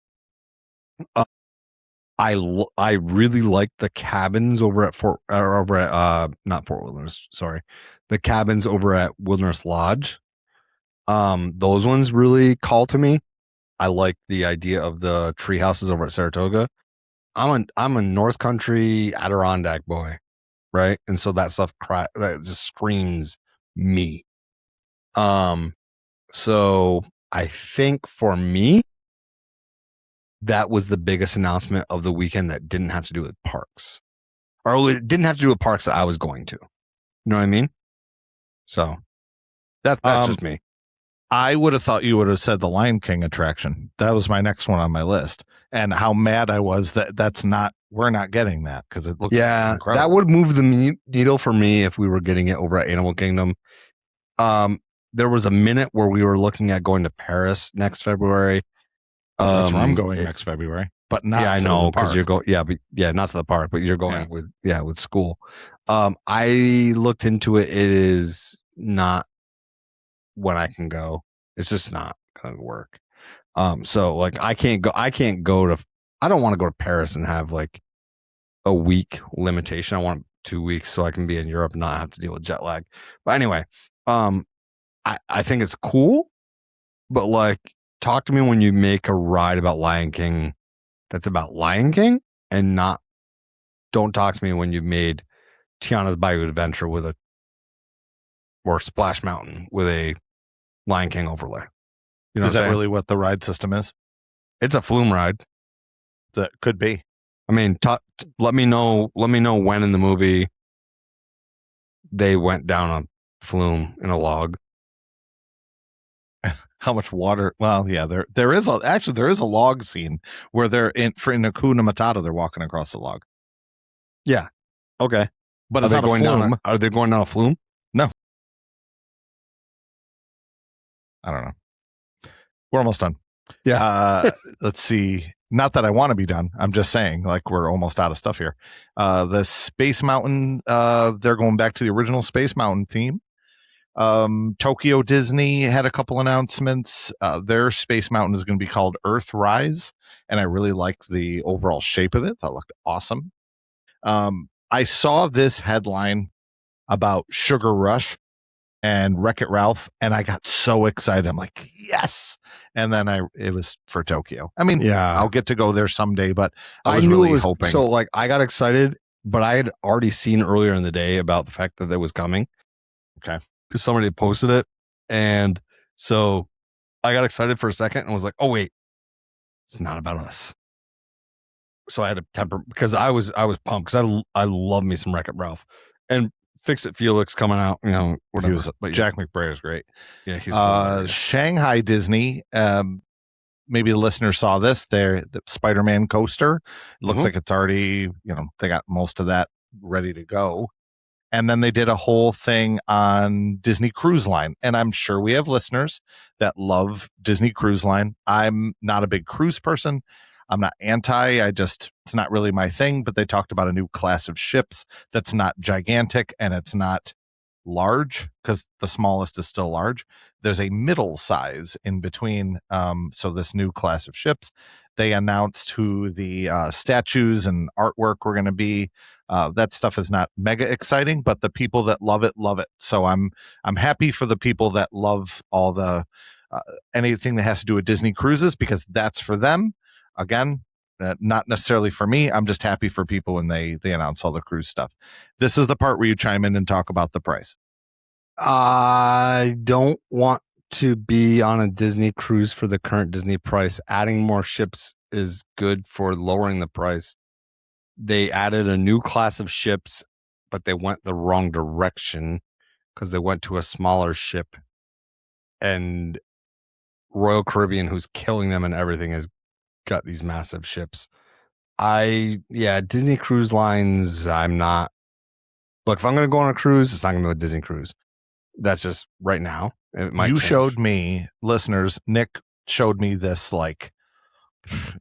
[SPEAKER 2] I really like the cabins over at not Fort Wilderness, sorry. The cabins over at Wilderness Lodge. Those ones really call to me. I like the idea of the tree houses over at Saratoga. I'm a North Country Adirondack boy, right? And so that stuff that just screams me. So I think for me, that was the biggest announcement of the weekend that didn't have to do with parks, or it didn't have to do with parks that I was going to. You know what I mean? So that's just me.
[SPEAKER 1] I would have thought you would have said the Lion King attraction. That was my next one on my list. And how mad I was that we're not getting that because it looks incredible.
[SPEAKER 2] That would move the needle for me if we were getting it over at Animal Kingdom. There was a minute where we were looking at going to Paris next February.
[SPEAKER 1] That's where I'm going next February, but not.
[SPEAKER 2] Yeah, I know because you're going. Yeah, not to the park, but you're going with school. I looked into it. It is not when I can go. It's just not going to work. So like I can't go to. I don't want to go to Paris and have like a week limitation. I want 2 weeks so I can be in Europe and not have to deal with jet lag. But anyway, I think it's cool, but like, talk to me when you make a ride about Lion King that's about Lion King, and don't talk to me when you've made Tiana's Bayou Adventure or Splash Mountain with a Lion King overlay.
[SPEAKER 1] You know, is that really what the ride system is?
[SPEAKER 2] It's a flume ride.
[SPEAKER 1] That could be.
[SPEAKER 2] I mean, let me know when in the movie they went down a flume in a log.
[SPEAKER 1] How much water? Well, yeah, there is a log scene where they're in Hakuna Matata. They're walking across the log.
[SPEAKER 2] Yeah. Okay.
[SPEAKER 1] But it's not a flume.
[SPEAKER 2] Are they going down a flume?
[SPEAKER 1] No. I don't know. We're almost done.
[SPEAKER 2] Yeah.
[SPEAKER 1] Let's see. Not that I want to be done. I'm just saying, like, we're almost out of stuff here. The Space Mountain, they're going back to the original Space Mountain theme. Tokyo Disney had a couple announcements. Their Space Mountain is going to be called Earthrise, and I really liked the overall shape of it. That looked awesome. I saw this headline about Sugar Rush and Wreck-It Ralph, and I got so excited. I'm like, yes! And then it was for Tokyo. I mean, yeah, I'll get to go there someday, but I was really hoping.
[SPEAKER 2] So, like, I got excited, but I had already seen earlier in the day about the fact that it was coming.
[SPEAKER 1] Okay.
[SPEAKER 2] Because somebody had posted it, and so I got excited for a second and was like, oh wait, it's not about us. So I had to temper, because I was pumped, because I love me some Wreck-It Ralph. And Fix It Felix coming out, whatever.
[SPEAKER 1] But Jack McBrayer is great.
[SPEAKER 2] Yeah, he's hilarious.
[SPEAKER 1] Shanghai Disney. Maybe the listener saw this. The Spider-Man coaster. It looks like it's already, they got most of that ready to go. And then they did a whole thing on Disney Cruise Line. And I'm sure we have listeners that love Disney Cruise Line. I'm not a big cruise person. I'm not anti. It's not really my thing. But they talked about a new class of ships that's not gigantic and it's not large, because the smallest is still large. There's a middle size in between. So this new class of ships, they announced who the statues and artwork were going to be. That stuff is not mega exciting, but the people that love it love it. So I'm happy for the people that love all the anything that has to do with Disney cruises, because that's for them. Again, not necessarily for me. I'm just happy for people when they announce all the cruise stuff. This is the part where you chime in and talk about the price.
[SPEAKER 2] I don't want to be on a Disney cruise for the current Disney price. Adding more ships is good for lowering the price. They added a new class of ships, but they went the wrong direction because they went to a smaller ship. And Royal Caribbean, who's killing them and everything, has got these massive ships. Disney Cruise Lines, I'm not. Look, if I'm going to go on a cruise, it's not going to be a Disney cruise. That's just right now. It might change.
[SPEAKER 1] Showed me, listeners, Nick showed me this, it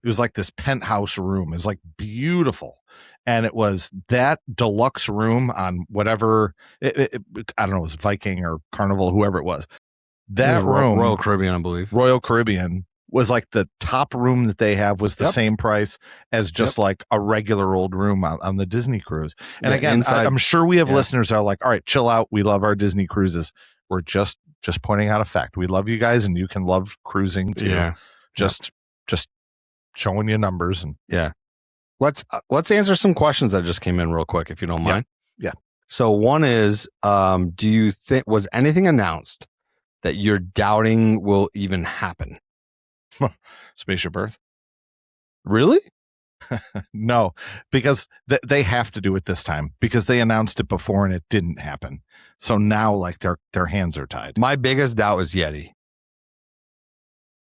[SPEAKER 1] was like this penthouse room. It was like beautiful. And it was that deluxe room on whatever, I don't know, it was Viking or Carnival, whoever it was. That room,
[SPEAKER 2] Royal Caribbean, I believe.
[SPEAKER 1] Royal Caribbean was like the top room that they have was the same price as just like a regular old room on the Disney cruise. And again, I'm sure we have listeners that are like, all right, chill out. We love our Disney cruises. We're just pointing out a fact. We love you guys and you can love cruising too.
[SPEAKER 2] Yeah.
[SPEAKER 1] Just showing you numbers. And
[SPEAKER 2] let's answer some questions that just came in real quick, if you don't mind.
[SPEAKER 1] Yeah.
[SPEAKER 2] So one is, do you think, was anything announced that you're doubting will even happen?
[SPEAKER 1] Spaceship Earth?
[SPEAKER 2] Really?
[SPEAKER 1] No, because they have to do it this time because they announced it before and it didn't happen. So now, like, their hands are tied.
[SPEAKER 2] My biggest doubt is Yeti.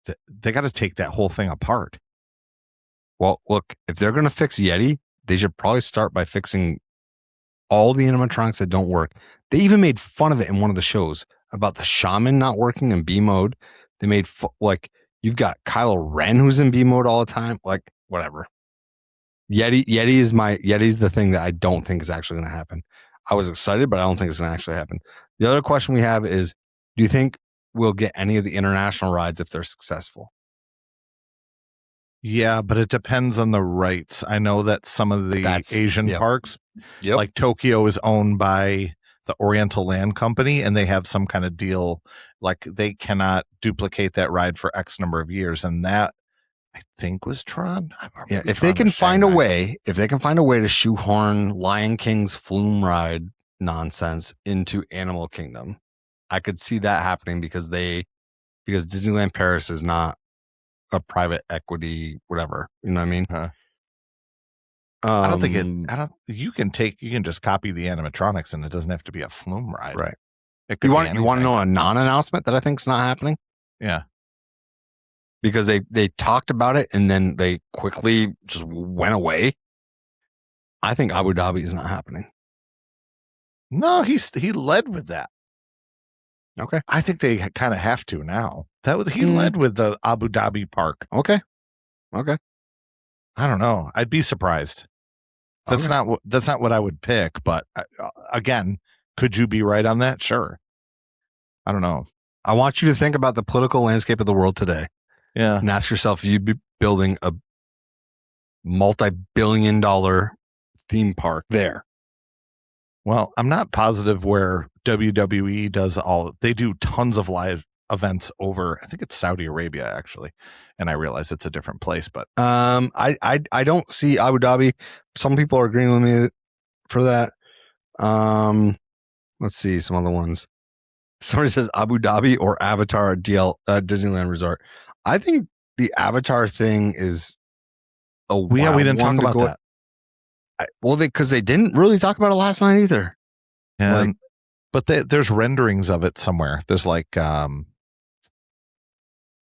[SPEAKER 1] They got to take that whole thing apart.
[SPEAKER 2] Well, look, if they're going to fix Yeti, they should probably start by fixing all the animatronics that don't work. They even made fun of it in one of the shows about the shaman not working in B mode. They made you've got Kylo Ren who's in B mode all the time. Like, whatever. Yeti's the thing that I don't think is actually going to happen. I was excited, but I don't think it's going to actually happen. The other question we have is, do you think we'll get any of the international rides if they're successful?
[SPEAKER 1] Yeah, but it depends on the rights. I know that some of the Asian parks, like Tokyo, is owned by the Oriental Land Company, and they have some kind of deal, like they cannot duplicate that ride for X number of years, and that I think was Tron.
[SPEAKER 2] Yeah, if they can find a way to shoehorn Lion King's flume ride nonsense into Animal Kingdom, I could see that happening because Disneyland Paris is not a private equity, whatever. You know what I mean?
[SPEAKER 1] Huh. I don't think you can just copy the animatronics and it doesn't have to be a flume ride.
[SPEAKER 2] Right.
[SPEAKER 1] You
[SPEAKER 2] want to know a non-announcement that I think is not happening?
[SPEAKER 1] Yeah.
[SPEAKER 2] Because they talked about it and then they quickly just went away. I think Abu Dhabi is not happening.
[SPEAKER 1] No, he led with that.
[SPEAKER 2] Okay.
[SPEAKER 1] I think they kind of have to now. He led with the Abu Dhabi park.
[SPEAKER 2] Okay.
[SPEAKER 1] I don't know. I'd be surprised. That's not what I would pick. But again, could you be right on that? Sure. I don't know.
[SPEAKER 2] I want you to think about the political landscape of the world today.
[SPEAKER 1] Yeah.
[SPEAKER 2] And ask yourself if you'd be building a multi-billion-dollar theme park there.
[SPEAKER 1] Well, I'm not positive where WWE does they do tons of live events over, I think it's Saudi Arabia actually. And I realize it's a different place, but
[SPEAKER 2] I don't see Abu Dhabi. Some people are agreeing with me for that. Let's see some other ones. Somebody says Abu Dhabi or Avatar Disneyland Resort. I think the Avatar thing is
[SPEAKER 1] we didn't talk about that.
[SPEAKER 2] Because they didn't really talk about it last night either.
[SPEAKER 1] And
[SPEAKER 2] Like,
[SPEAKER 1] but there's renderings of it somewhere. There's like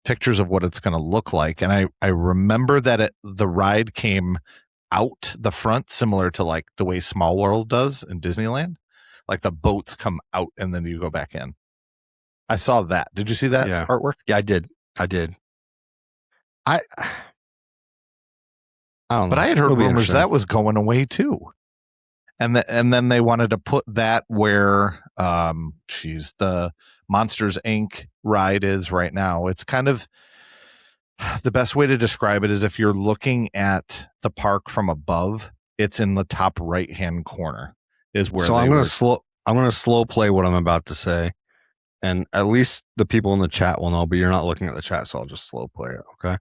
[SPEAKER 1] pictures of what it's going to look like, and I remember that the ride came out the front, similar to like the way Small World does in Disneyland. Like the boats come out and then you go back in. I saw that. Did you see that
[SPEAKER 2] yeah,
[SPEAKER 1] artwork?
[SPEAKER 2] yeah, I did. I don't know.
[SPEAKER 1] But I had heard
[SPEAKER 2] It'll be
[SPEAKER 1] rumors
[SPEAKER 2] interesting.
[SPEAKER 1] that was going away too. And then they wanted to put that where the Monsters Inc. ride is right now. It's kind of the best way to describe it is if you're looking at the park from above, it's in the top right hand corner is where
[SPEAKER 2] So
[SPEAKER 1] they
[SPEAKER 2] I'm
[SPEAKER 1] were.
[SPEAKER 2] gonna slow play what I'm about to say, and at least the people in the chat will know. But you're not looking at the chat, so I'll just slow play it. Okay.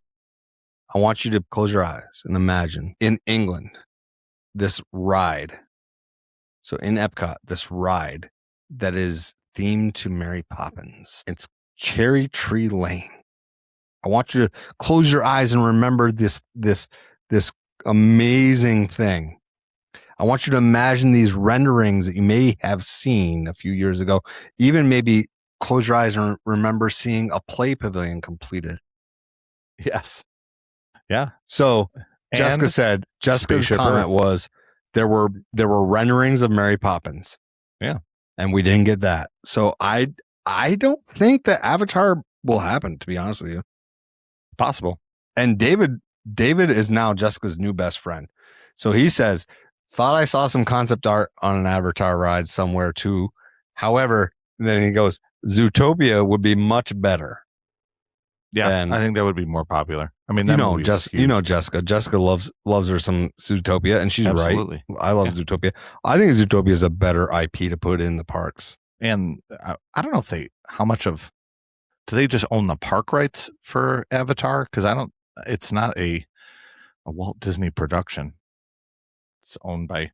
[SPEAKER 2] I want you to close your eyes and imagine in England this ride. So in Epcot, this ride that is themed to Mary Poppins. It's Cherry Tree Lane. I want you to close your eyes and remember this amazing thing. I want you to imagine these renderings that you may have seen a few years ago. Even maybe close your eyes and remember seeing a play pavilion completed.
[SPEAKER 1] Yes. Yeah.
[SPEAKER 2] So Jessica's comment was there were renderings of Mary Poppins.
[SPEAKER 1] Yeah.
[SPEAKER 2] And we didn't get that. So I don't think that Avatar will happen, to be honest with you.
[SPEAKER 1] Possible.
[SPEAKER 2] And David is now Jessica's new best friend. So he says, thought I saw some concept art on an Avatar ride somewhere too. However, then he goes, Zootopia would be much better.
[SPEAKER 1] Yeah, and I think that would be more popular. I mean,
[SPEAKER 2] Jessica. Jessica loves her some Zootopia, and she's
[SPEAKER 1] Absolutely.
[SPEAKER 2] Right. I love Zootopia. I think Zootopia is a better IP to put in the parks.
[SPEAKER 1] And I don't know if do they just own the park rights for Avatar? Because it's not a Walt Disney production. It's owned by.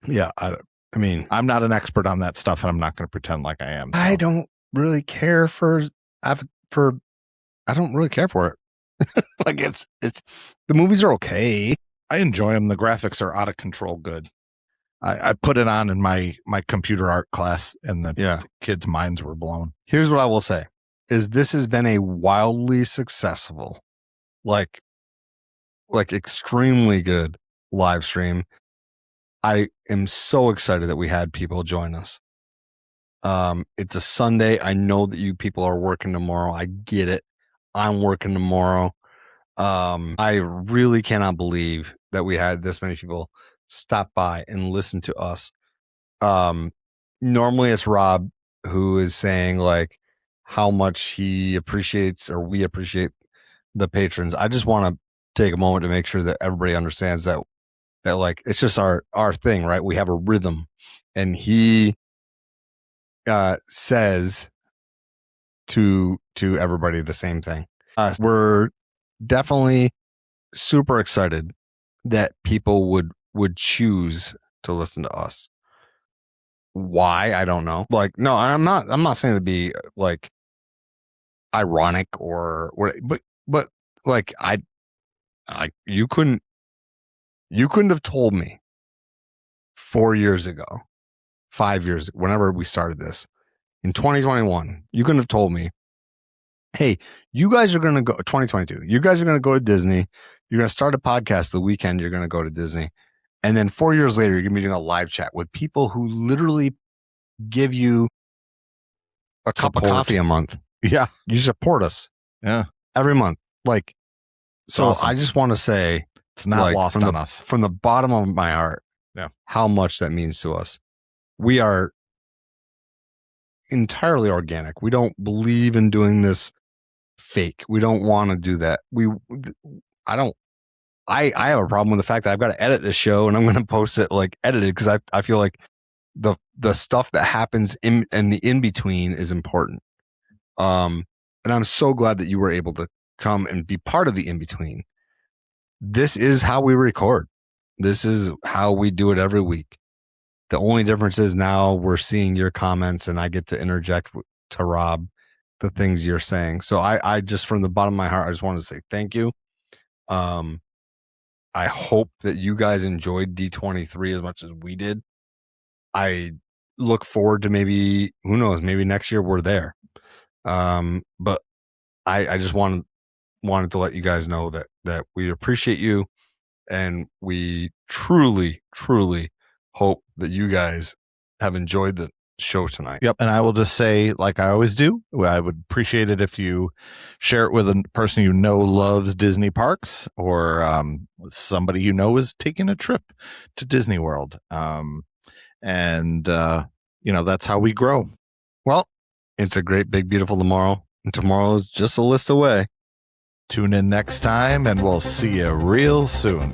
[SPEAKER 2] Yeah, I mean,
[SPEAKER 1] I'm not an expert on that stuff, and I'm not going to pretend like I am.
[SPEAKER 2] So. I don't really care for. I don't really care for it. Like it's the movies are okay.
[SPEAKER 1] I enjoy them. The graphics are out of control good. I put it on in my computer art class, and the kids' minds were blown.
[SPEAKER 2] Here's what I will say: is this has been a wildly successful, like extremely good live stream. I am so excited that we had people join us. It's a Sunday. I know that you people are working tomorrow. I get it. I'm working tomorrow. I really cannot believe that we had this many people stop by and listen to us. Normally it's Rob who is saying like how much he appreciates or we appreciate the patrons. I just want to take a moment to make sure that everybody understands that like it's just our thing, right? We have a rhythm, and he says to everybody the same thing. We're definitely super excited that people would choose to listen to us. Why? I don't know. Like, no, I'm not saying to be like ironic or what, but like you couldn't have told me 4 years ago, 5 years, whenever we started this in 2021, you couldn't have told me, hey, you guys are going to go 2022. You guys are going to go to Disney. You're going to start a podcast the weekend. You're going to go to Disney. And then 4 years later, you're going to be doing a live chat with people who literally give you a cup of coffee a month.
[SPEAKER 1] Yeah.
[SPEAKER 2] You support us.
[SPEAKER 1] Yeah.
[SPEAKER 2] Every month. Like, so awesome. I just want to say
[SPEAKER 1] it's not lost on us
[SPEAKER 2] from the bottom of my heart.
[SPEAKER 1] Yeah.
[SPEAKER 2] How much that means to us. We are entirely organic. We don't believe in doing this fake. We don't want to do that. I have a problem with the fact that I've got to edit this show and I'm going to post it like edited because I feel like the stuff that happens in the in between is important. And I'm so glad that you were able to come and be part of the in between. This is how we record. This is how we do it every week. The only difference is now we're seeing your comments and I get to interject to Rob the things you're saying. So I just, from the bottom of my heart, I just wanted to say thank you. I hope that you guys enjoyed D23 as much as we did. I look forward to maybe, who knows, maybe next year we're there. But I just wanted to let you guys know that we appreciate you, and we truly hope that you guys have enjoyed the show tonight.
[SPEAKER 1] Yep. And I will just say, like I always do, I would appreciate it if you share it with a person you know loves Disney parks, or somebody you know is taking a trip to Disney World. And that's how we grow.
[SPEAKER 2] Well, it's a great, big, beautiful tomorrow, and tomorrow is just a list away.
[SPEAKER 1] Tune in next time, and we'll see you real soon.